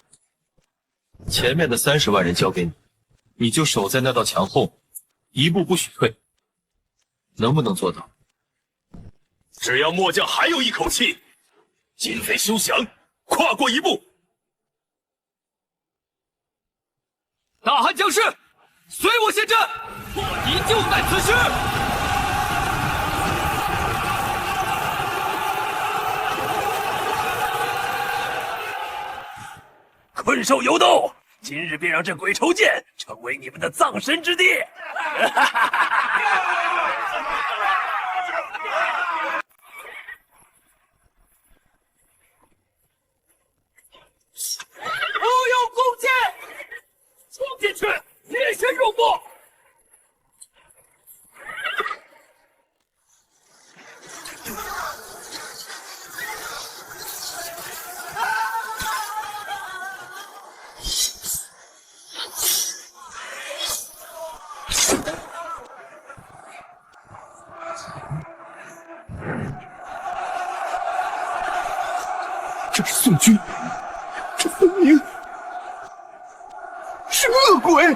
前面的30万人交给你，你就守在那道墙后，一步不许退，能不能做到？只要末将还有一口气，今非休想，跨过一步。大汉将士，随我先战，破敌就在此时。困兽犹斗，今日便让这鬼仇剑成为你们的葬身之地。不用弓箭，冲进去，铁拳入腹。这是宋军，这分明是恶鬼！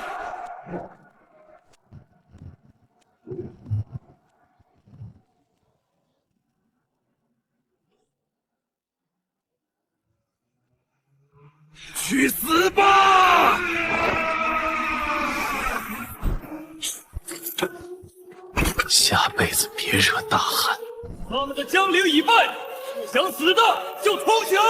去死吧！下辈子别惹大汉。他们的将领已败，不想死的就投降。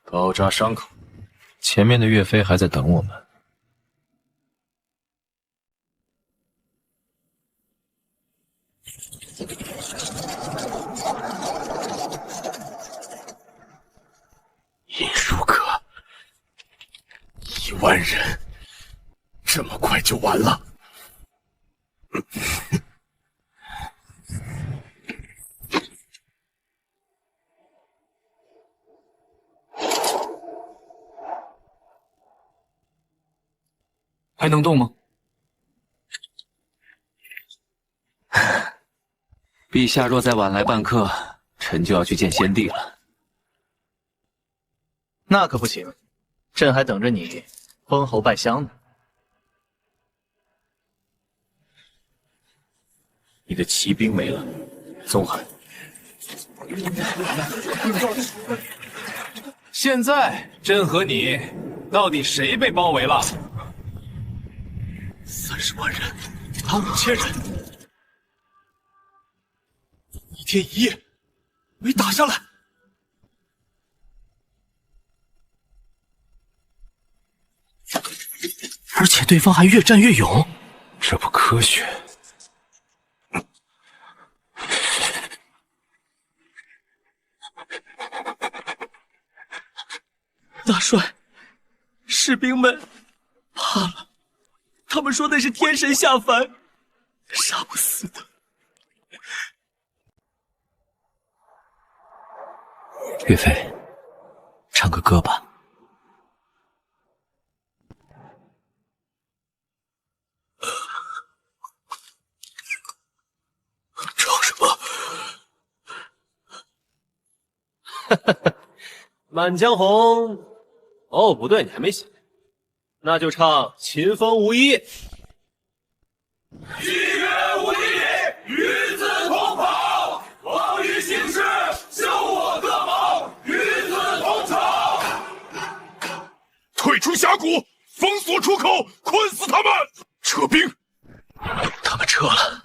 包扎伤口，前面的岳飞还在等我们。尹叔哥，1万人，这么快就完了？还能动吗？陛下若再晚来半刻，臣就要去见先帝了。那可不行，朕还等着你封侯拜相呢。你的骑兵没了，宗翰。现在朕和你，到底谁被包围了？30万人，他5000人，1天1夜没打下来。而且对方还越战越勇，这不科学。大帅，士兵们怕了，他们说那是天神下凡，杀不死的。岳飞，唱个歌吧。唱什么？满江红。哦，不对，你还没写，那就唱《秦风无衣》。一月无衣，与子同袍，王与行事，修我各毛，与子同朝。退出峡谷，封锁出口，困死他们！撤兵！他们撤了。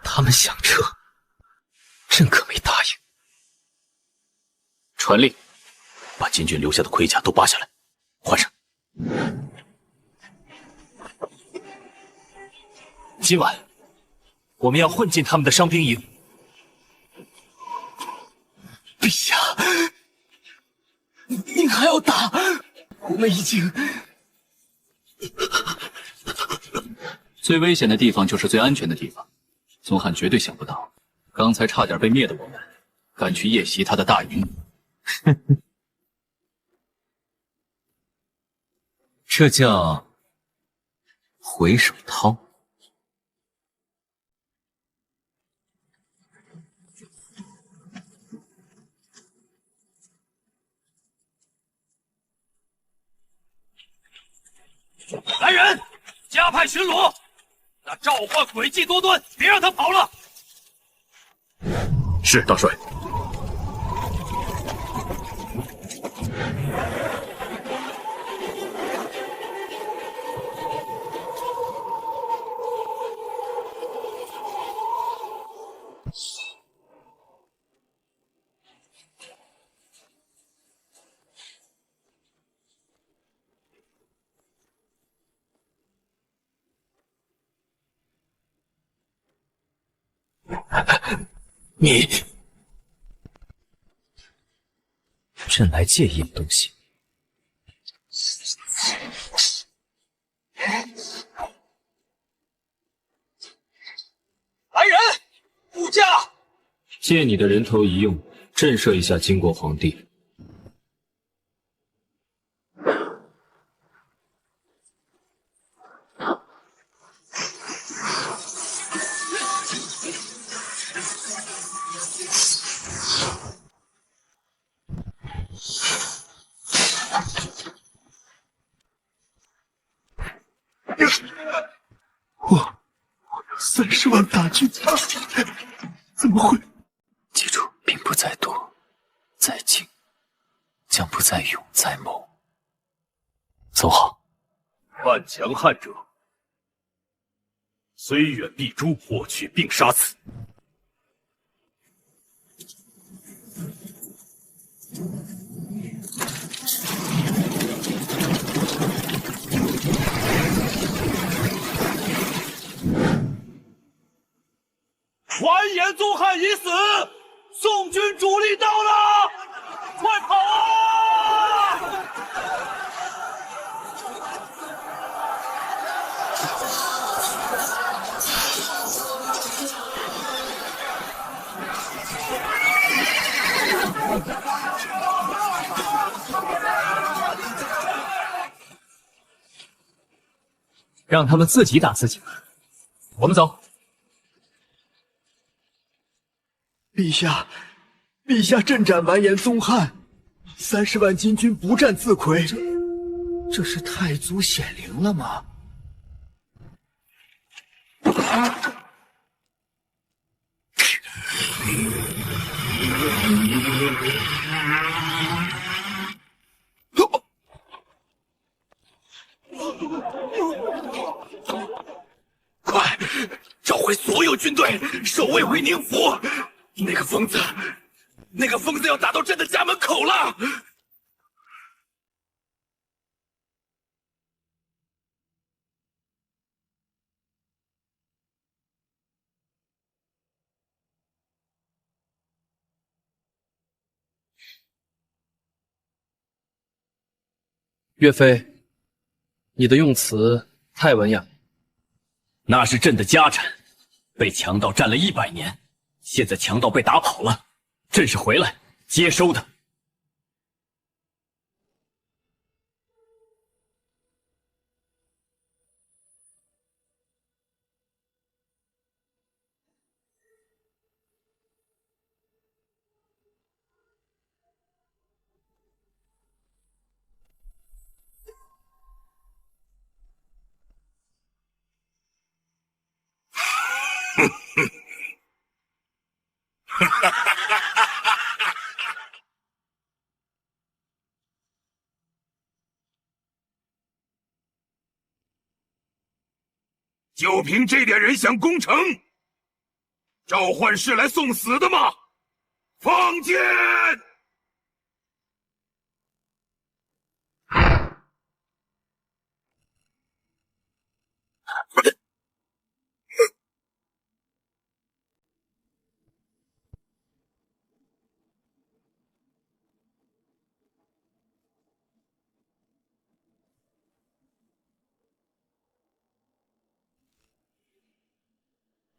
他们想撤，朕可没答应。传令，把金军留下的盔甲都扒下来，换上。今晚我们要混进他们的伤兵营。陛下，您还要打？我们已经……最危险的地方就是最安全的地方。宗翰绝对想不到，刚才差点被灭的我们，敢去夜袭他的大营。这叫回手掏。来人，加派巡逻，那召唤诡计多端，别让他跑了。是，大帅。你，朕来借一样东西。来人，护驾！借你的人头一用，震慑一下金国皇帝。我有30万大军，怎么会？记住，兵不在多，在精；将不在勇，在谋。走好。犯强悍者，虽远必诛，或取并杀此。完颜宗翰已死，宋军主力到了，快跑啊！让他们自己打自己。我们走。陛下，陛下镇斩完颜宗翰，30万金军不战自溃，这是太祖显灵了吗？快，召回所有军队，守卫会宁府。那个疯子要打到朕的家门口了！岳飞，你的用词太文雅。那是朕的家产，被强盗占了100年。现在强盗被打跑了，朕是回来接收的。就凭这点人想攻城？召唤是来送死的吗？放箭！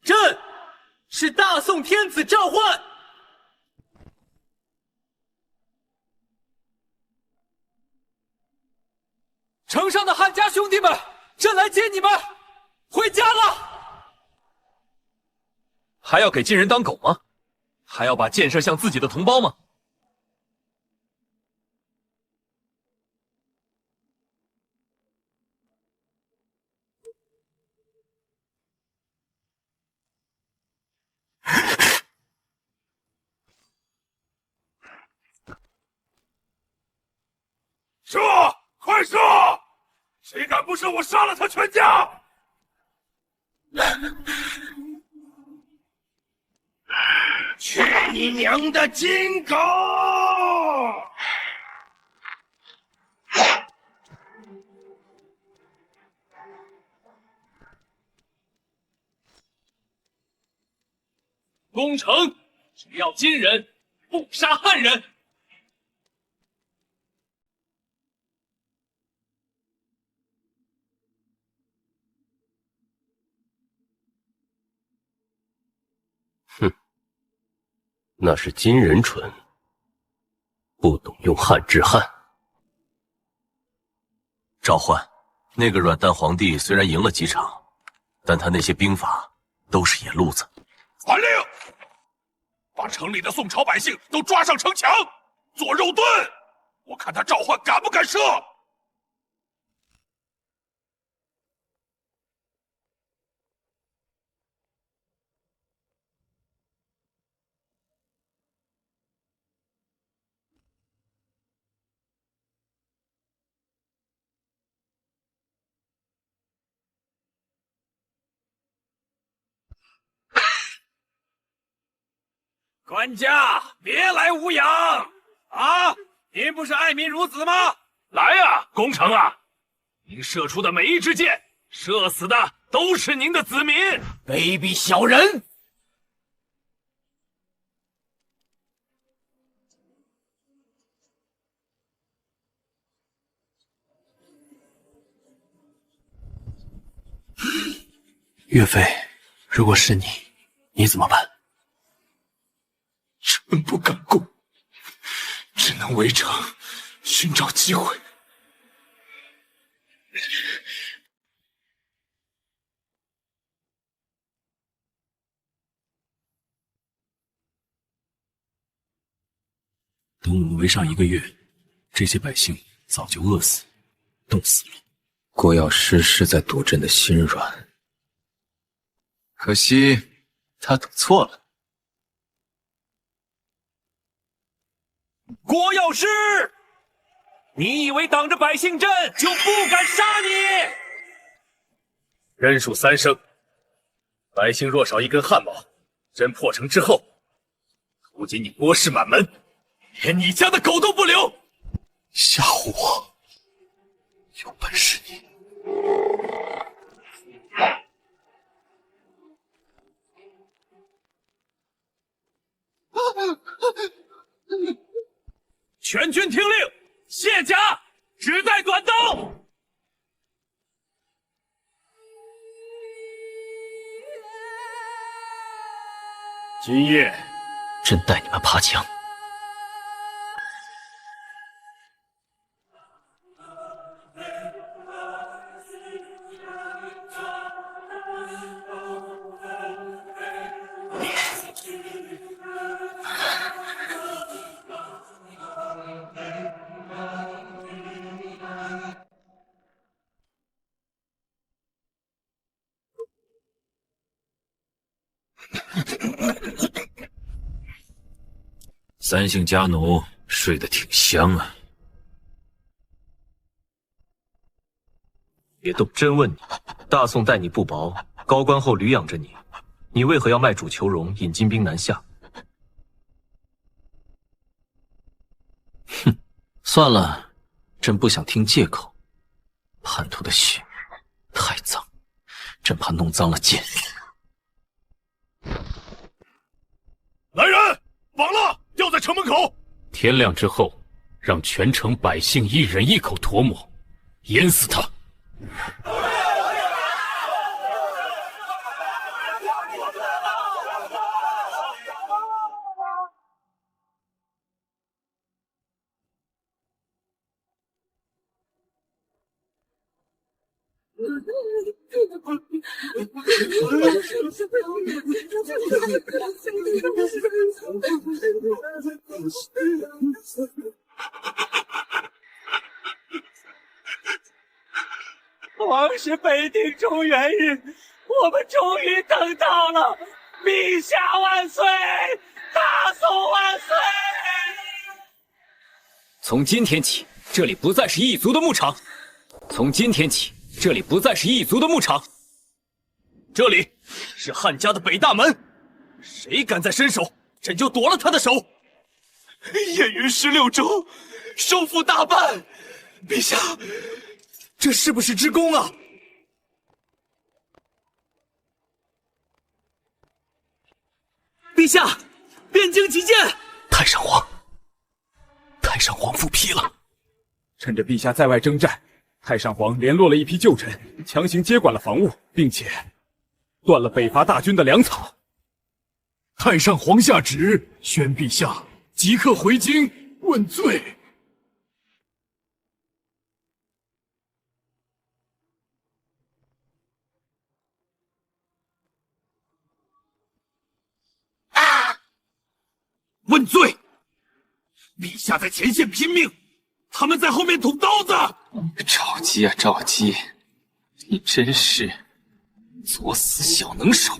朕是大宋天子召唤。城上的汉家兄弟们，朕来接你们回家了。还要给晋人当狗吗？还要把箭射向自己的同胞吗？谁敢不赦我杀了他全家？去你娘的金狗！攻城只要金人，不杀汉人。哼，那是金人蠢，不懂用汉治汉。召唤，那个软蛋皇帝虽然赢了几场，但他那些兵法都是野路子。传令，把城里的宋朝百姓都抓上城墙，做肉盾。我看他召唤敢不敢射。官家，别来无恙啊！您不是爱民如子吗？来呀，攻城啊！您射出的每一支箭，射死的都是您的子民。卑鄙小人！岳飞，如果是你，你怎么办？臣不敢攻，只能围城，寻找机会。等我们围上1个月，这些百姓早就饿死、冻死了。郭药师实在赌朕的心软，可惜他赌错了。郭药师，你以为挡着百姓阵就不敢杀你？人数3升，百姓若少1根汗毛，朕破城之后，屠尽你郭氏满门，连你家的狗都不留！吓唬我，有本事你！全军听令，卸甲，只带短刀。今夜，朕带你们爬墙。三姓家奴睡得挺香啊！别动！朕问你，大宋待你不薄，高官后驴养着你，你为何要卖主求荣，引金兵南下？哼，算了，朕不想听借口。叛徒的血太脏，朕怕弄脏了剑。来人，绑了！吊在城门口。天亮之后，让全城百姓1人1口唾沫，淹死他。皇室北定中原日，我们终于等到了！陛下万岁！大宋万岁！从今天起，这里不再是异族的牧场，从今天起，这里不再是异族的牧场，这里是汉家的北大门。谁敢再伸手，朕就夺了他的手。燕云16州，收复大半，陛下，这是不是之功啊？陛下，汴京急见！太上皇复辟了。趁着陛下在外征战，太上皇联络了一批旧臣，强行接管了防务，并且断了北伐大军的粮草。太上皇下旨，宣陛下即刻回京问罪。问罪！陛下在前线拼命，他们在后面捅刀子。赵姬啊，赵姬，你真是作死小能手！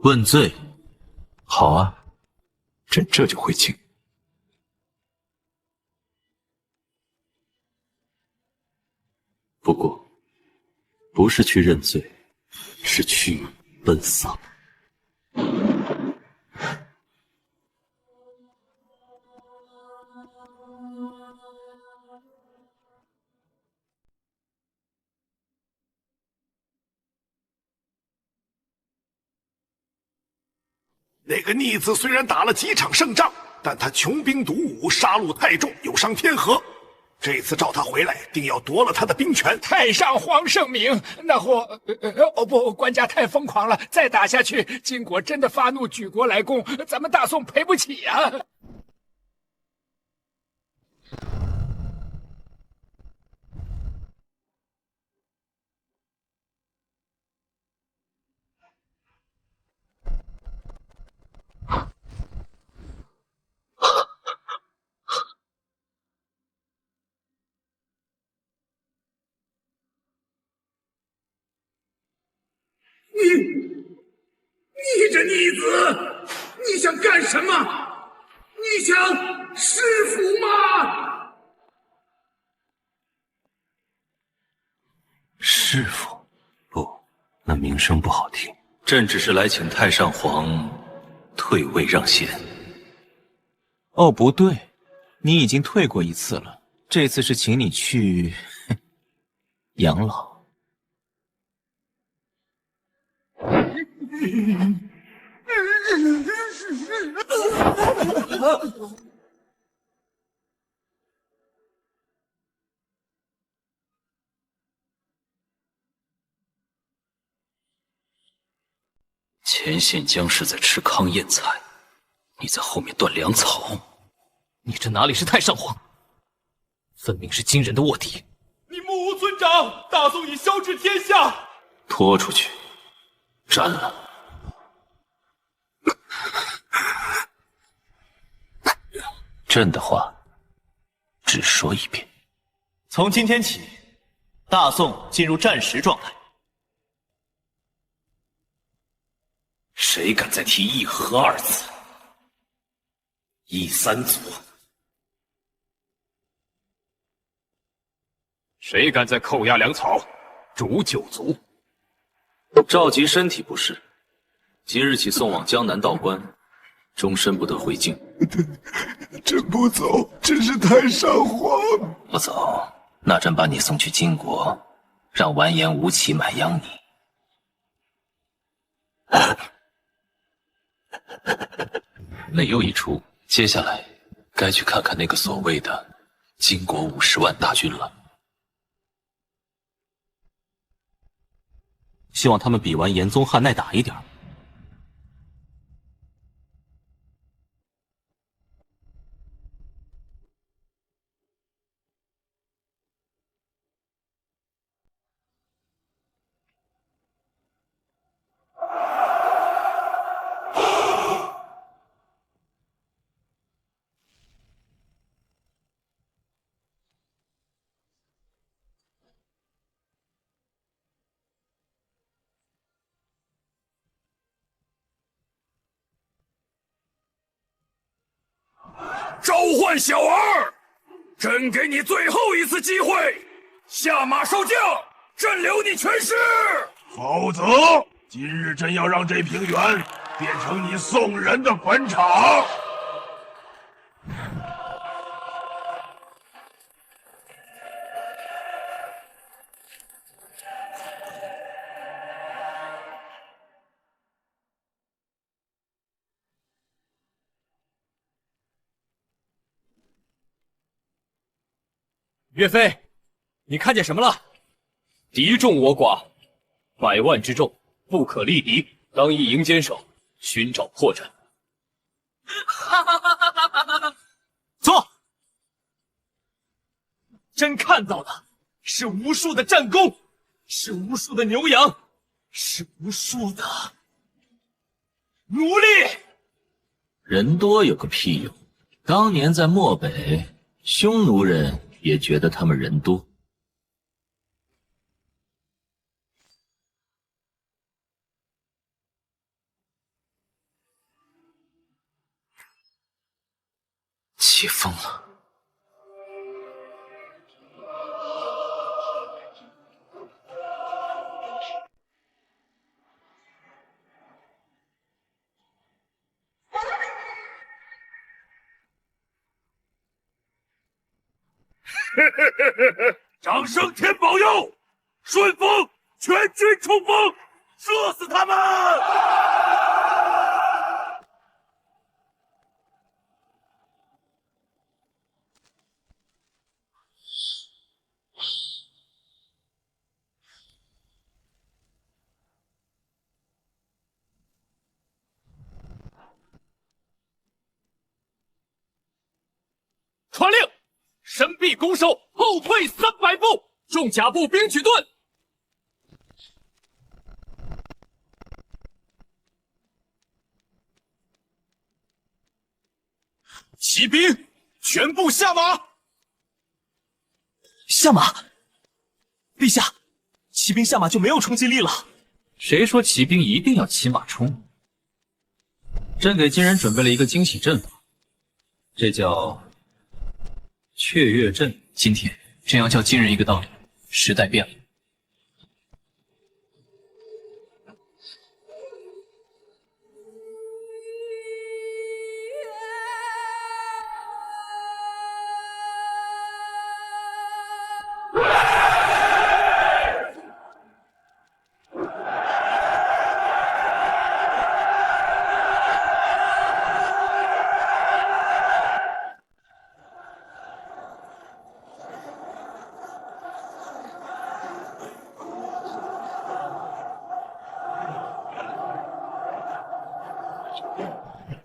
问罪，好啊，朕这就回京。不过，不是去认罪，是去奔丧。那个逆子虽然打了几场胜仗，但他穷兵黩武，杀戮太重，有伤天和。这次召他回来，定要夺了他的兵权。太上皇圣明，那或不，官家太疯狂了，再打下去，金国真的发怒，举国来攻，咱们大宋赔不起呀。你这逆子，你想干什么？你想弑父吗？弑父？不，那名声不好听。朕只是来请太上皇退位让贤。哦，不对，你已经退过一次了，这次是请你去养老。前线将士在吃糠咽菜，你在后面断粮草。你这哪里是太上皇，分明是金人的卧底。你目无尊长，大宋已销至天下。拖出去，斩了。朕的话只说一遍。从今天起，大宋进入战时状态。谁敢再提议和二字？议三族。谁敢再扣押粮草？诛九族。赵佶身体不适，即日起送往江南道观，终身不得回京。朕不走，朕是太上皇。不走，那朕把你送去金国，让完颜吴起买养你。内忧已除，接下来该去看看那个所谓的金国50万大军了。希望他们比完严宗翰耐打一点。召唤小儿，朕给你最后一次机会，下马受将，朕留你全尸。否则，今日朕要让这平原变成你宋人的坟场。岳飞，你看见什么了？敌众我寡，100万之众，不可力敌，当一营坚守，寻找破绽。错，朕看到的是无数的战功，是无数的牛羊，是无数的奴隶。人多有个屁用！当年在漠北，匈奴人也觉得他们人多。起风了。掌声天保佑！顺风，全军冲锋，射死他们！传令，神臂攻守，后退300步，重甲步兵举盾。骑兵全部下马！下马！陛下，骑兵下马就没有冲击力了。谁说骑兵一定要骑马冲？朕给金人准备了一个惊喜阵法，这叫雀跃阵。今天朕要教金人一个道理：时代变了。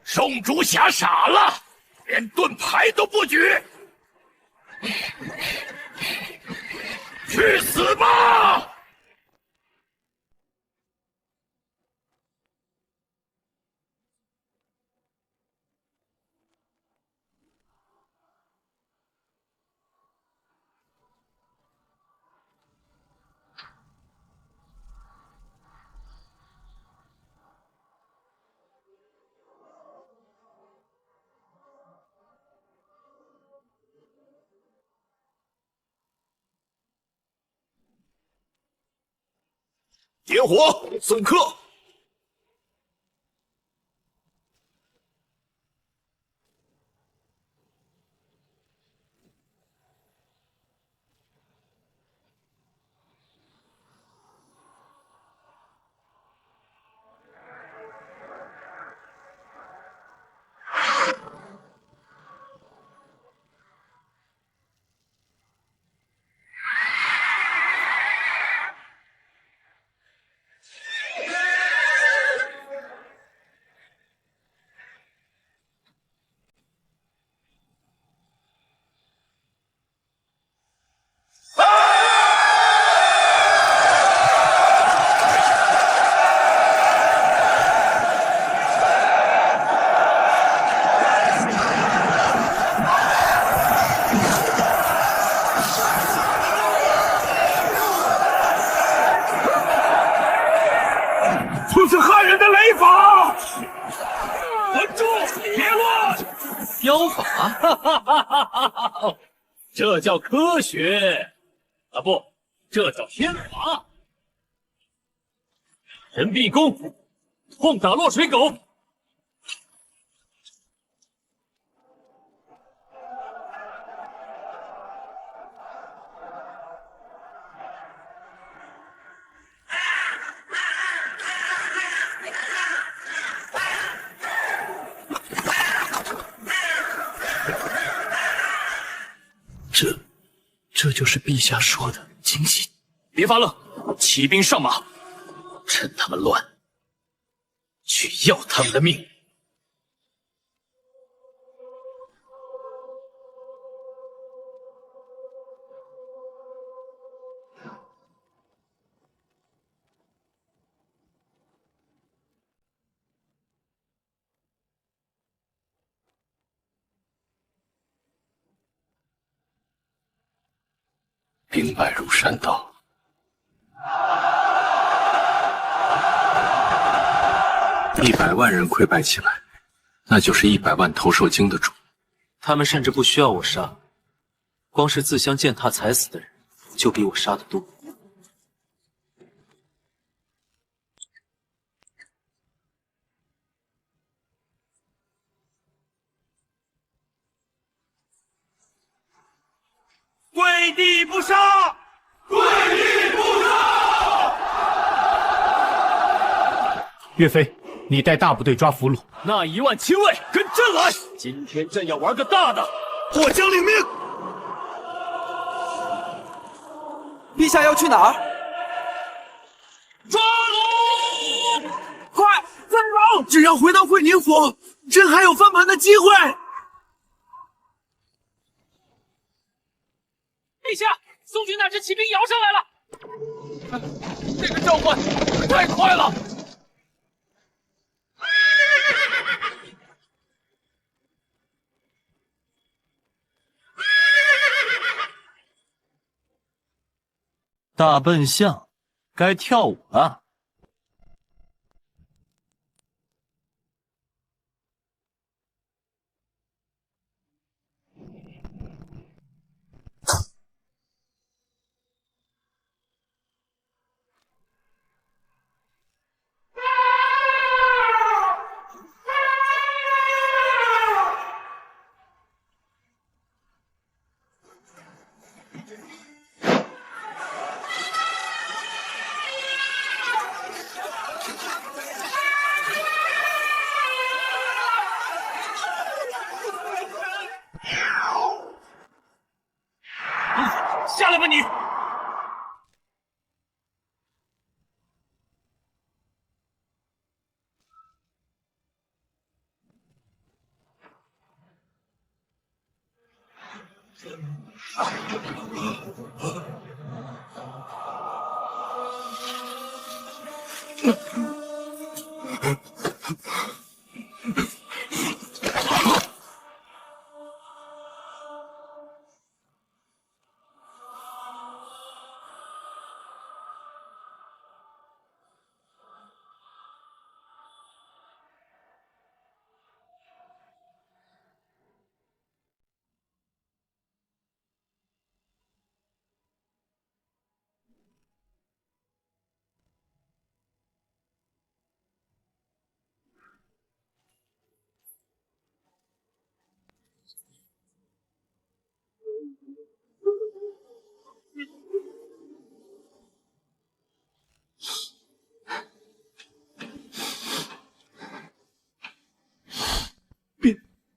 宋竹侠傻了，连盾牌都不举，去死吧！点火送客。这是汉人的雷法！稳住，别乱！妖法？这叫科学啊，不，这叫天法。人臂功，痛打落水狗。这就是陛下说的惊喜。别发愣，骑兵上马，趁他们乱，去要他们的命。兵败如山倒。100万人溃败起来，那就是100万头受惊的主。他们甚至不需要我杀，光是自相践踏踩死的人，就比我杀的多。跪地不杀！跪地不杀！岳飞，你带大部队抓俘虏。那1万亲卫跟朕来！今天朕要玩个大的。我将领命。陛下要去哪儿？抓虏！快，再忙！只要回到会宁府，朕还有翻盘的机会。陛下，宋军那支骑兵摇上来了！这个召唤太快了！大笨象，该跳舞了。下来吧你！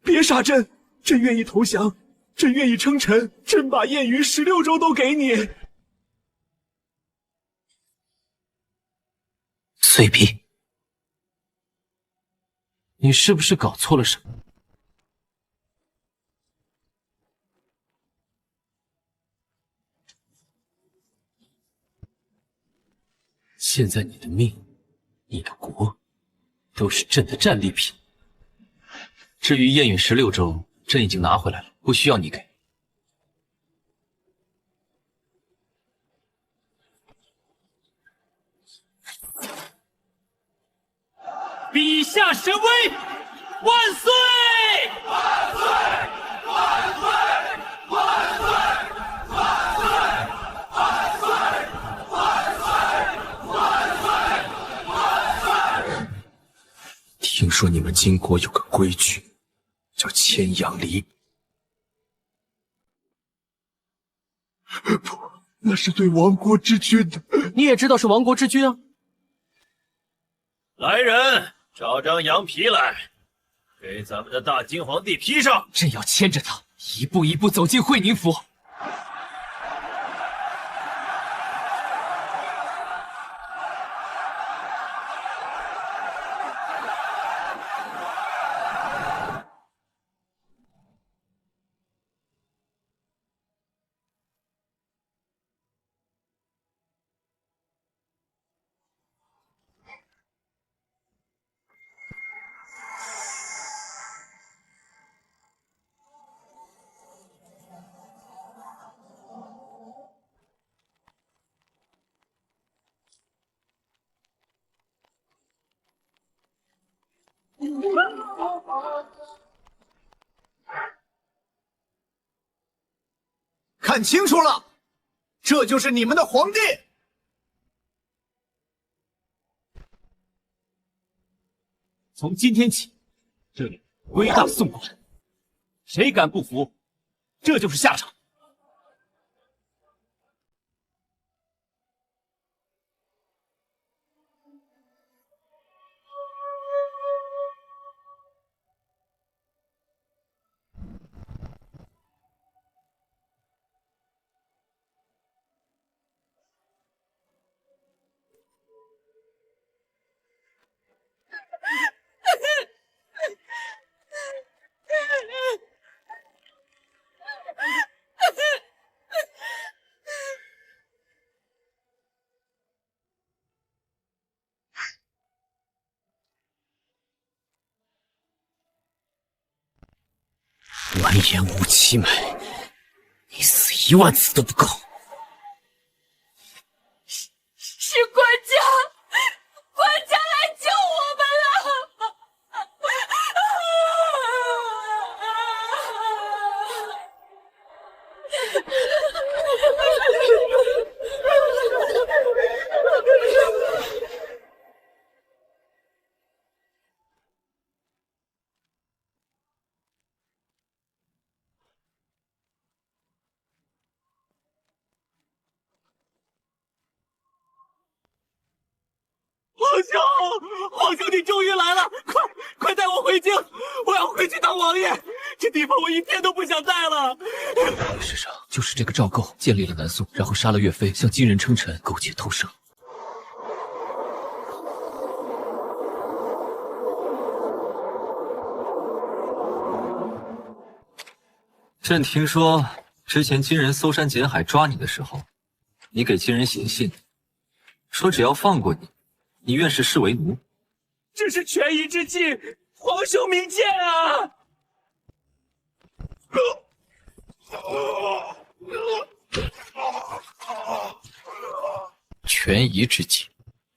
别杀朕！朕愿意投降，朕愿意称臣，朕把燕云16州都给你。碎逼，你是不是搞错了什么？现在你的命，你的国，都是朕的战利品。至于燕允16州，朕已经拿回来了，不需要你给。陛下神威，万岁！万岁！万岁！万岁！说你们金国有个规矩，叫牵羊离。不，那是对亡国之君的。你也知道是亡国之君啊？来人，找张羊皮来，给咱们的大金皇帝披上。朕要牵着他，一步一步走进会宁府。看清楚了，这就是你们的皇帝。从今天起，这里归大宋管，谁敢不服，这就是下场。完颜吴七美，你死1万次都不够。是管家，管家来救我们了！皇兄，你终于来了！快带我回京，我要回去当王爷。这地方我一天都不想待了。事实上，就是这个赵构建立了南宋，然后杀了岳飞，向金人称臣，苟且偷生。朕听说之前金人搜山捡海抓你的时候，你给金人写信，说只要放过你，你愿是视为奴。这是权宜之计，皇兄明鉴啊！权宜之计，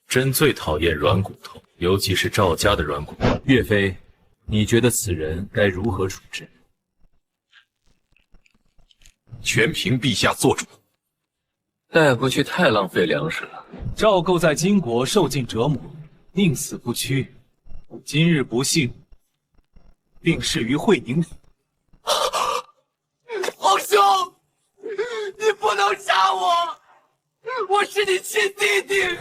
朕最讨厌软骨头，尤其是赵家的软骨头。岳飞，你觉得此人该如何处置？全凭陛下做主。带回去太浪费粮食了。赵构在金国受尽折磨，宁死不屈，今日不幸病逝于会宁府。皇兄，你不能杀我，我是你亲弟弟。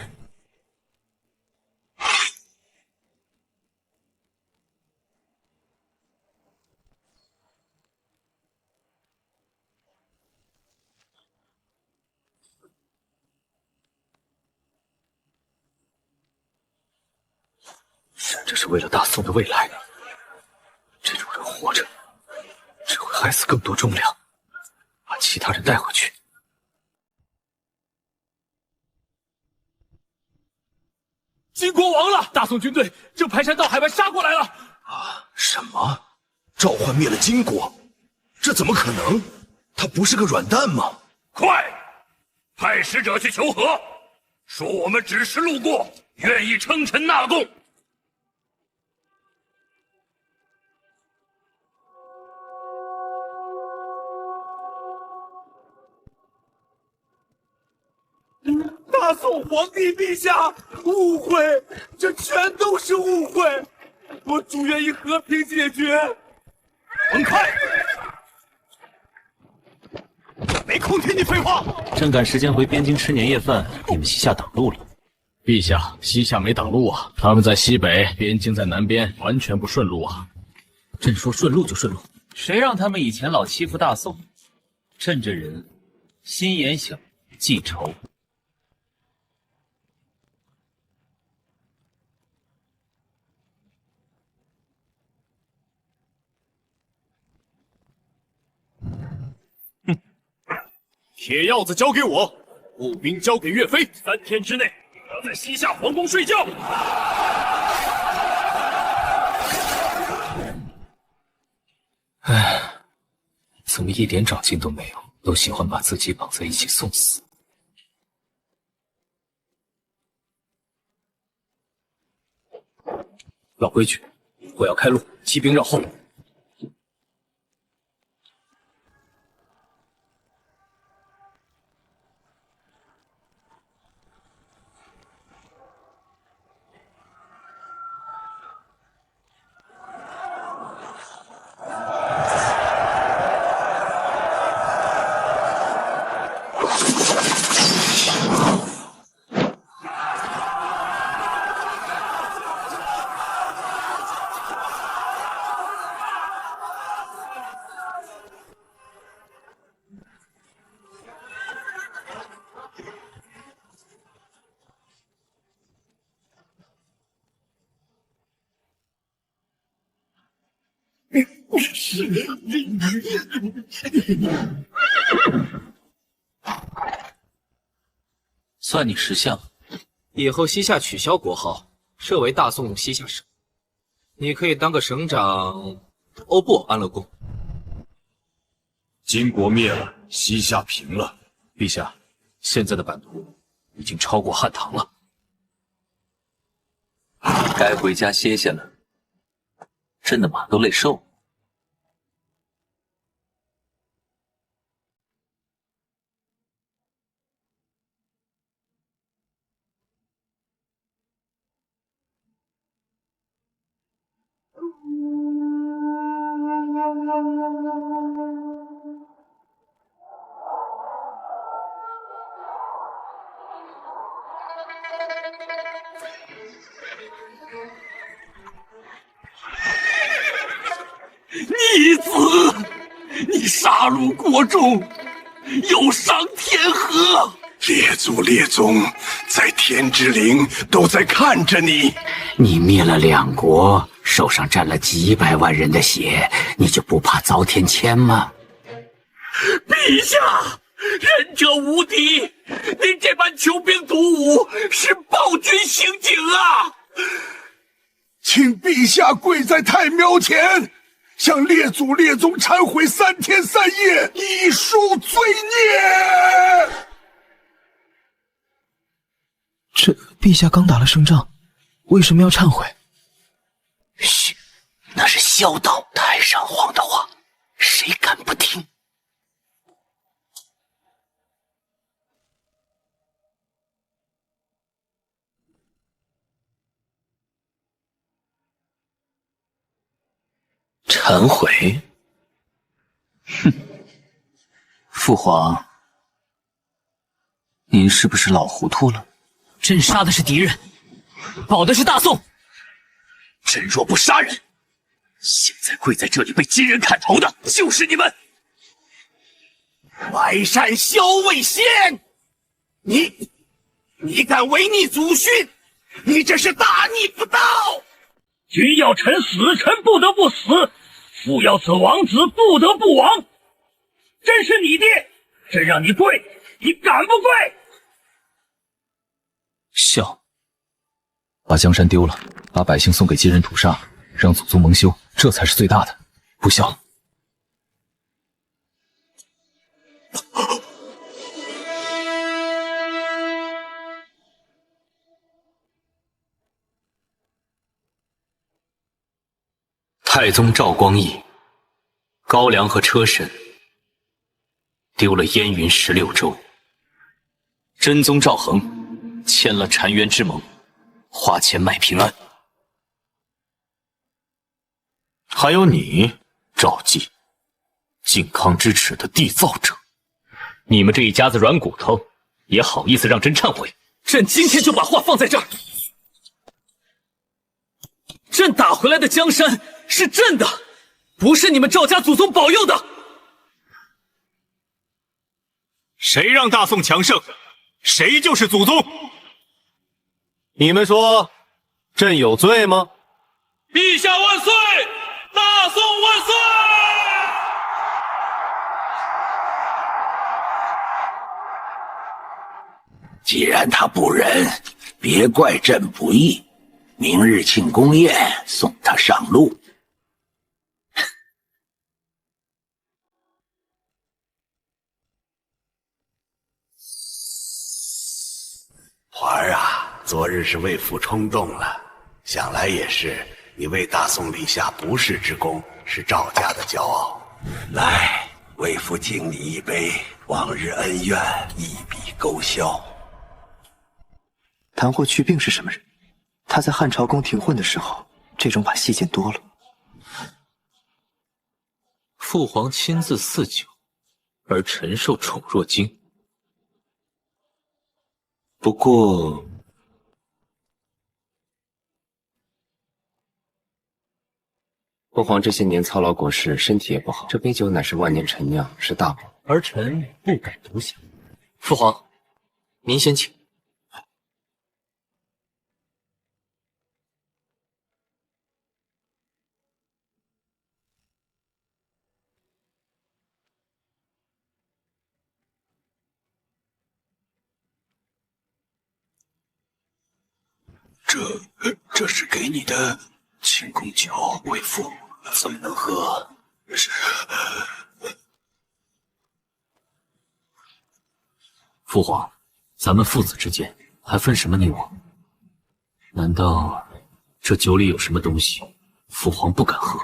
甚至是为了大宋的未来，这种人活着只会害死更多忠良，把其他人带回去。金国亡了，大宋军队正排山倒海般杀过来了。什么？赵焕灭了金国？这怎么可能？他不是个软蛋吗？快，派使者去求和，说我们只是路过，愿意称臣纳贡。大宋皇帝陛下，误会，这全都是误会。我主愿以和平解决。滚开！没空听你废话。正赶时间回边境吃年夜饭，你们西夏挡路了。陛下，西夏没挡路啊，他们在西北，边境在南边，完全不顺路啊。朕说顺路就顺路，谁让他们以前老欺负大宋？朕这人心眼小，记仇。铁鹞子交给我，步兵交给岳飞。3天之内要在西夏皇宫睡觉。唉，怎么一点长进都没有？都喜欢把自己绑在一起送死。老规矩，我要开路，骑兵绕后。算你识相。以后西夏取消国号，设为大宋西夏省。你可以当个省长。哦不，安乐公。金国灭了，西夏平了。陛下，现在的版图已经超过汉唐了。该回家歇歇了。朕的马都累瘦了。逆子，你杀戮国众，有伤天和。列祖列宗在天之灵都在看着你。你灭了2国，手上沾了几百万人的血，你就不怕遭天谴吗？陛下，仁者无敌，您这般穷兵黩武是暴君行径啊！请陛下跪在太庙前，向列祖列宗忏悔3天3夜，以恕罪孽。这陛下刚打了胜仗，为什么要忏悔？嘘，那是萧道太上皇的话，谁敢不听？忏悔？哼！父皇，您是不是老糊涂了？朕杀的是敌人，保的是大宋。朕若不杀人，现在跪在这里被金人砍头的就是你们！淮山萧卫先，你敢违逆祖训，你这是大逆不道！君要臣死，臣不得不死；父要此王子，不得不亡。朕是你爹，朕让你跪，你敢不跪？孝，把江山丢了，把百姓送给金人屠杀，让祖宗蒙羞，这才是最大的不孝。太宗赵光义、高粱和车臣丢了燕云16州，真宗赵恒签了澶渊之盟，花钱买平安。还有你，赵继，靖康之耻的缔造者，你们这一家子软骨头，也好意思让朕忏悔？朕今天就把话放在这儿。朕打回来的江山是朕的，不是你们赵家祖宗保佑的。谁让大宋强盛，谁就是祖宗。你们说，朕有罪吗？陛下万岁！大宋万岁！既然他不仁，别怪朕不义。明日庆功宴，送他上路。环儿啊，昨日是为父冲动了，想来也是你为大宋立下不世之功，是赵家的骄傲。来，为父敬你一杯，往日恩怨一笔勾销。谭获去病是什么人？他在汉朝宫廷混的时候，这种把戏见多了。父皇亲自赐酒，而臣受宠若惊。不过，父皇这些年操劳国事，身体也不好。这杯酒乃是万年陈酿，是大补，儿臣不敢独享。父皇，您先请。这是给你的庆功酒，为父怎么能喝？是。父皇，咱们父子之间还分什么你我？难道这酒里有什么东西，父皇不敢喝？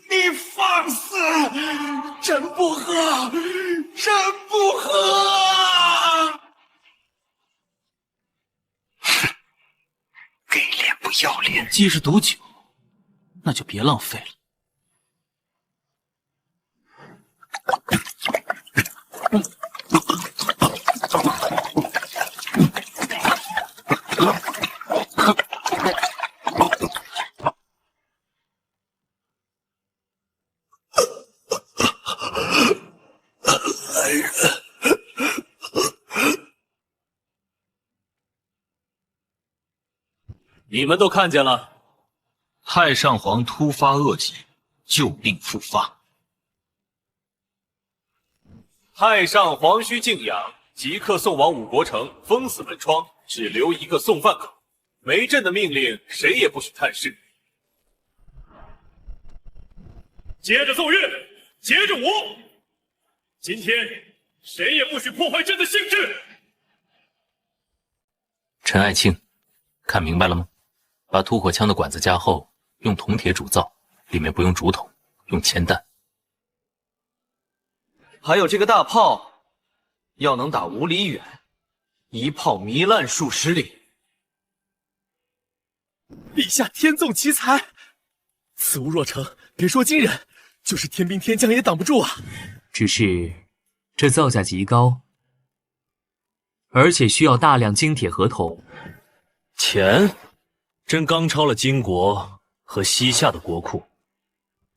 你放肆！朕不喝，朕不喝！哼，给脸不要脸！既是毒酒，那就别浪费了。你们都看见了，太上皇突发恶疾，旧病复发。太上皇需静养，即刻送往五国城，封死门窗，只留一个送饭口。没朕的命令，谁也不许探视。接着奏乐，接着舞。今天谁也不许破坏朕的兴致。陈爱卿，看明白了吗？把吐火枪的管子加厚，用铜铁铸造，里面不用竹筒，用铅弹。还有这个大炮，要能打5里远，一炮糜烂数十里。陛下天纵奇才，此物若成，别说金人，就是天兵天将也挡不住啊！只是这造价极高，而且需要大量精铁和铜。钱，朕刚抄了金国和西夏的国库，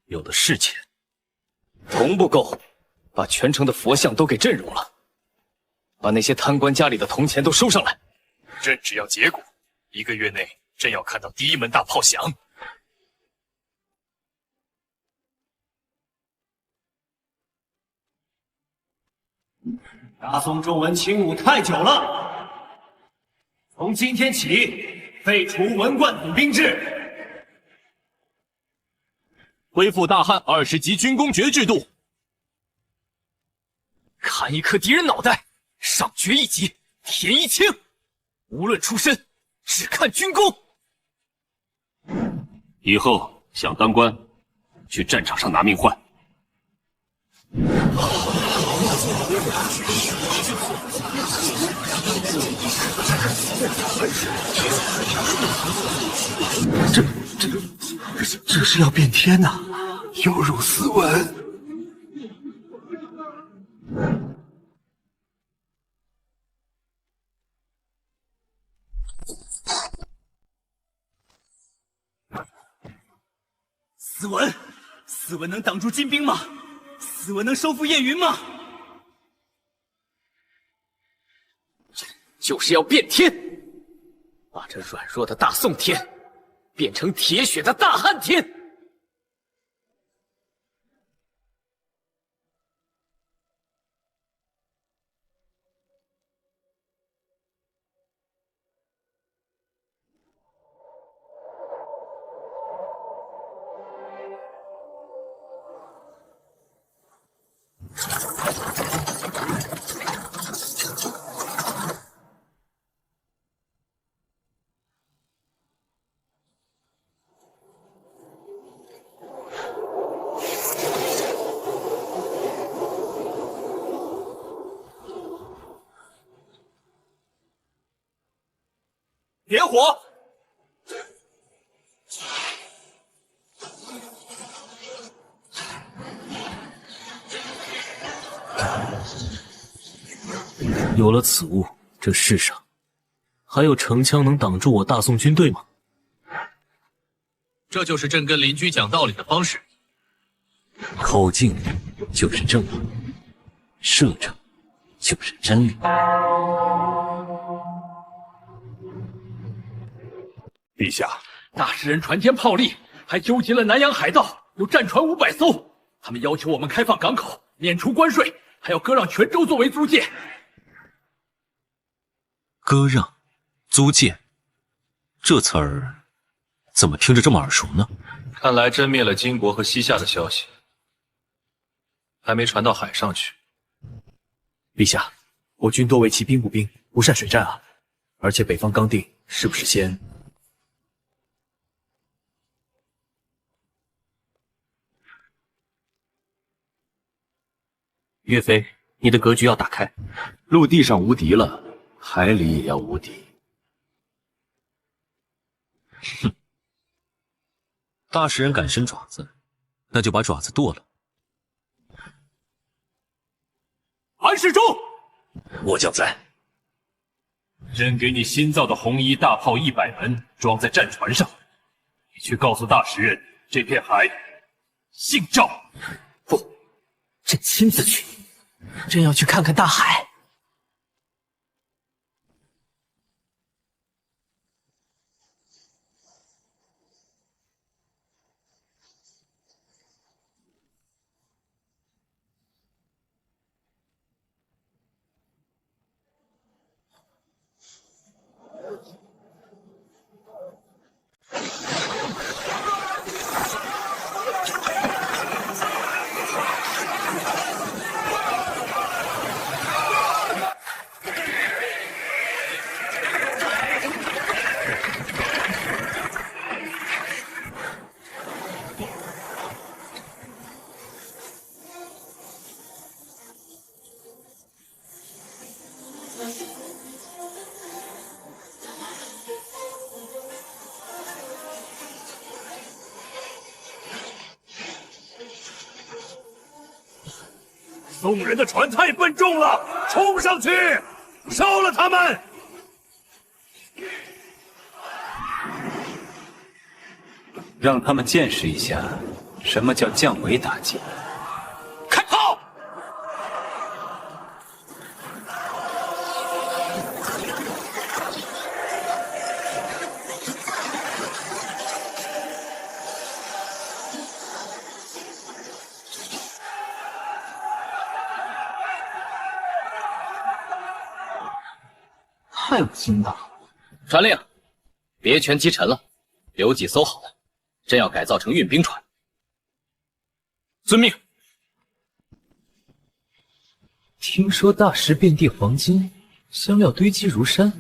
有的是钱。铜不够，把全城的佛像都给朕融了，把那些贪官家里的铜钱都收上来。朕只要结果，1个月内，朕要看到第一门大炮响。大宋重文轻武太久了，从今天起废除文冠府兵制，恢复大汉20级军功爵制度。砍一颗敌人脑袋，上爵一级，填一清。无论出身，只看军功。以后想当官，去战场上拿命换。这是要变天呐、有辱斯文。斯文，斯文能挡住金兵吗？斯文能收复燕云吗？就是要变天，把这软弱的大宋天变成铁血的大汉天。点火！有了此物，这世上还有城墙能挡住我大宋军队吗？这就是朕跟邻居讲道理的方式。口径就是正义，射程就是真理。陛下，大诗人传天炮利，还纠集了南洋海盗，有战船500艘。他们要求我们开放港口，免除关税，还要割让泉州作为租界。割让、租界，这词儿怎么听着这么耳熟呢？看来真灭了金国和西夏的消息还没传到海上去。陛下，我军多为骑兵步兵，不善水战啊。而且北方刚定，是不是先……岳飞，你的格局要打开，陆地上无敌了，海里也要无敌。哼，大诗人敢伸爪子，那就把爪子剁了。安世忠，末将在。朕给你新造的红衣大炮100门，装在战船上。你去告诉大诗人，这片海姓赵。不，朕亲自去。朕要去看看大海。宋人的船太笨重了，冲上去，烧了他们！让他们见识一下什么叫降维打击。开炮！太恶心了！传令，别全击沉了，留几艘好了。朕要改造成运兵船。遵命。听说大石遍地黄金，香料堆积如山。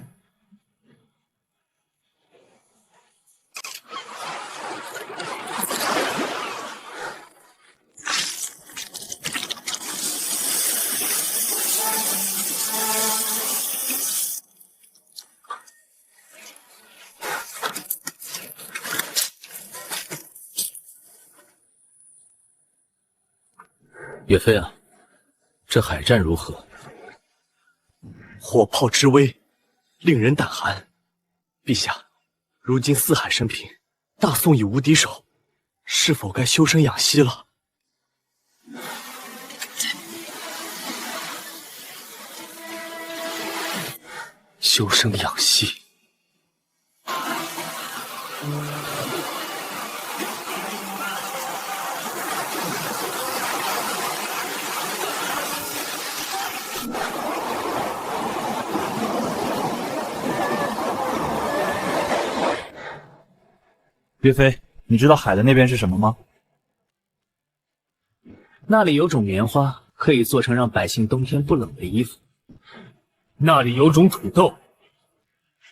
岳飞啊，这海战如何？火炮之威，令人胆寒。陛下，如今四海升平，大宋已无敌手，是否该休生养息了？休生养息。岳飞，你知道海的那边是什么吗？那里有种棉花，可以做成让百姓冬天不冷的衣服。那里有种土豆，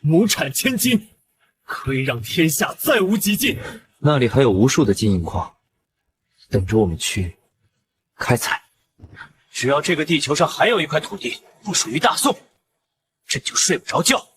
亩产1000斤，可以让天下再无极境。那里还有无数的金银矿，等着我们去开采。只要这个地球上还有一块土地不属于大宋，朕就睡不着觉。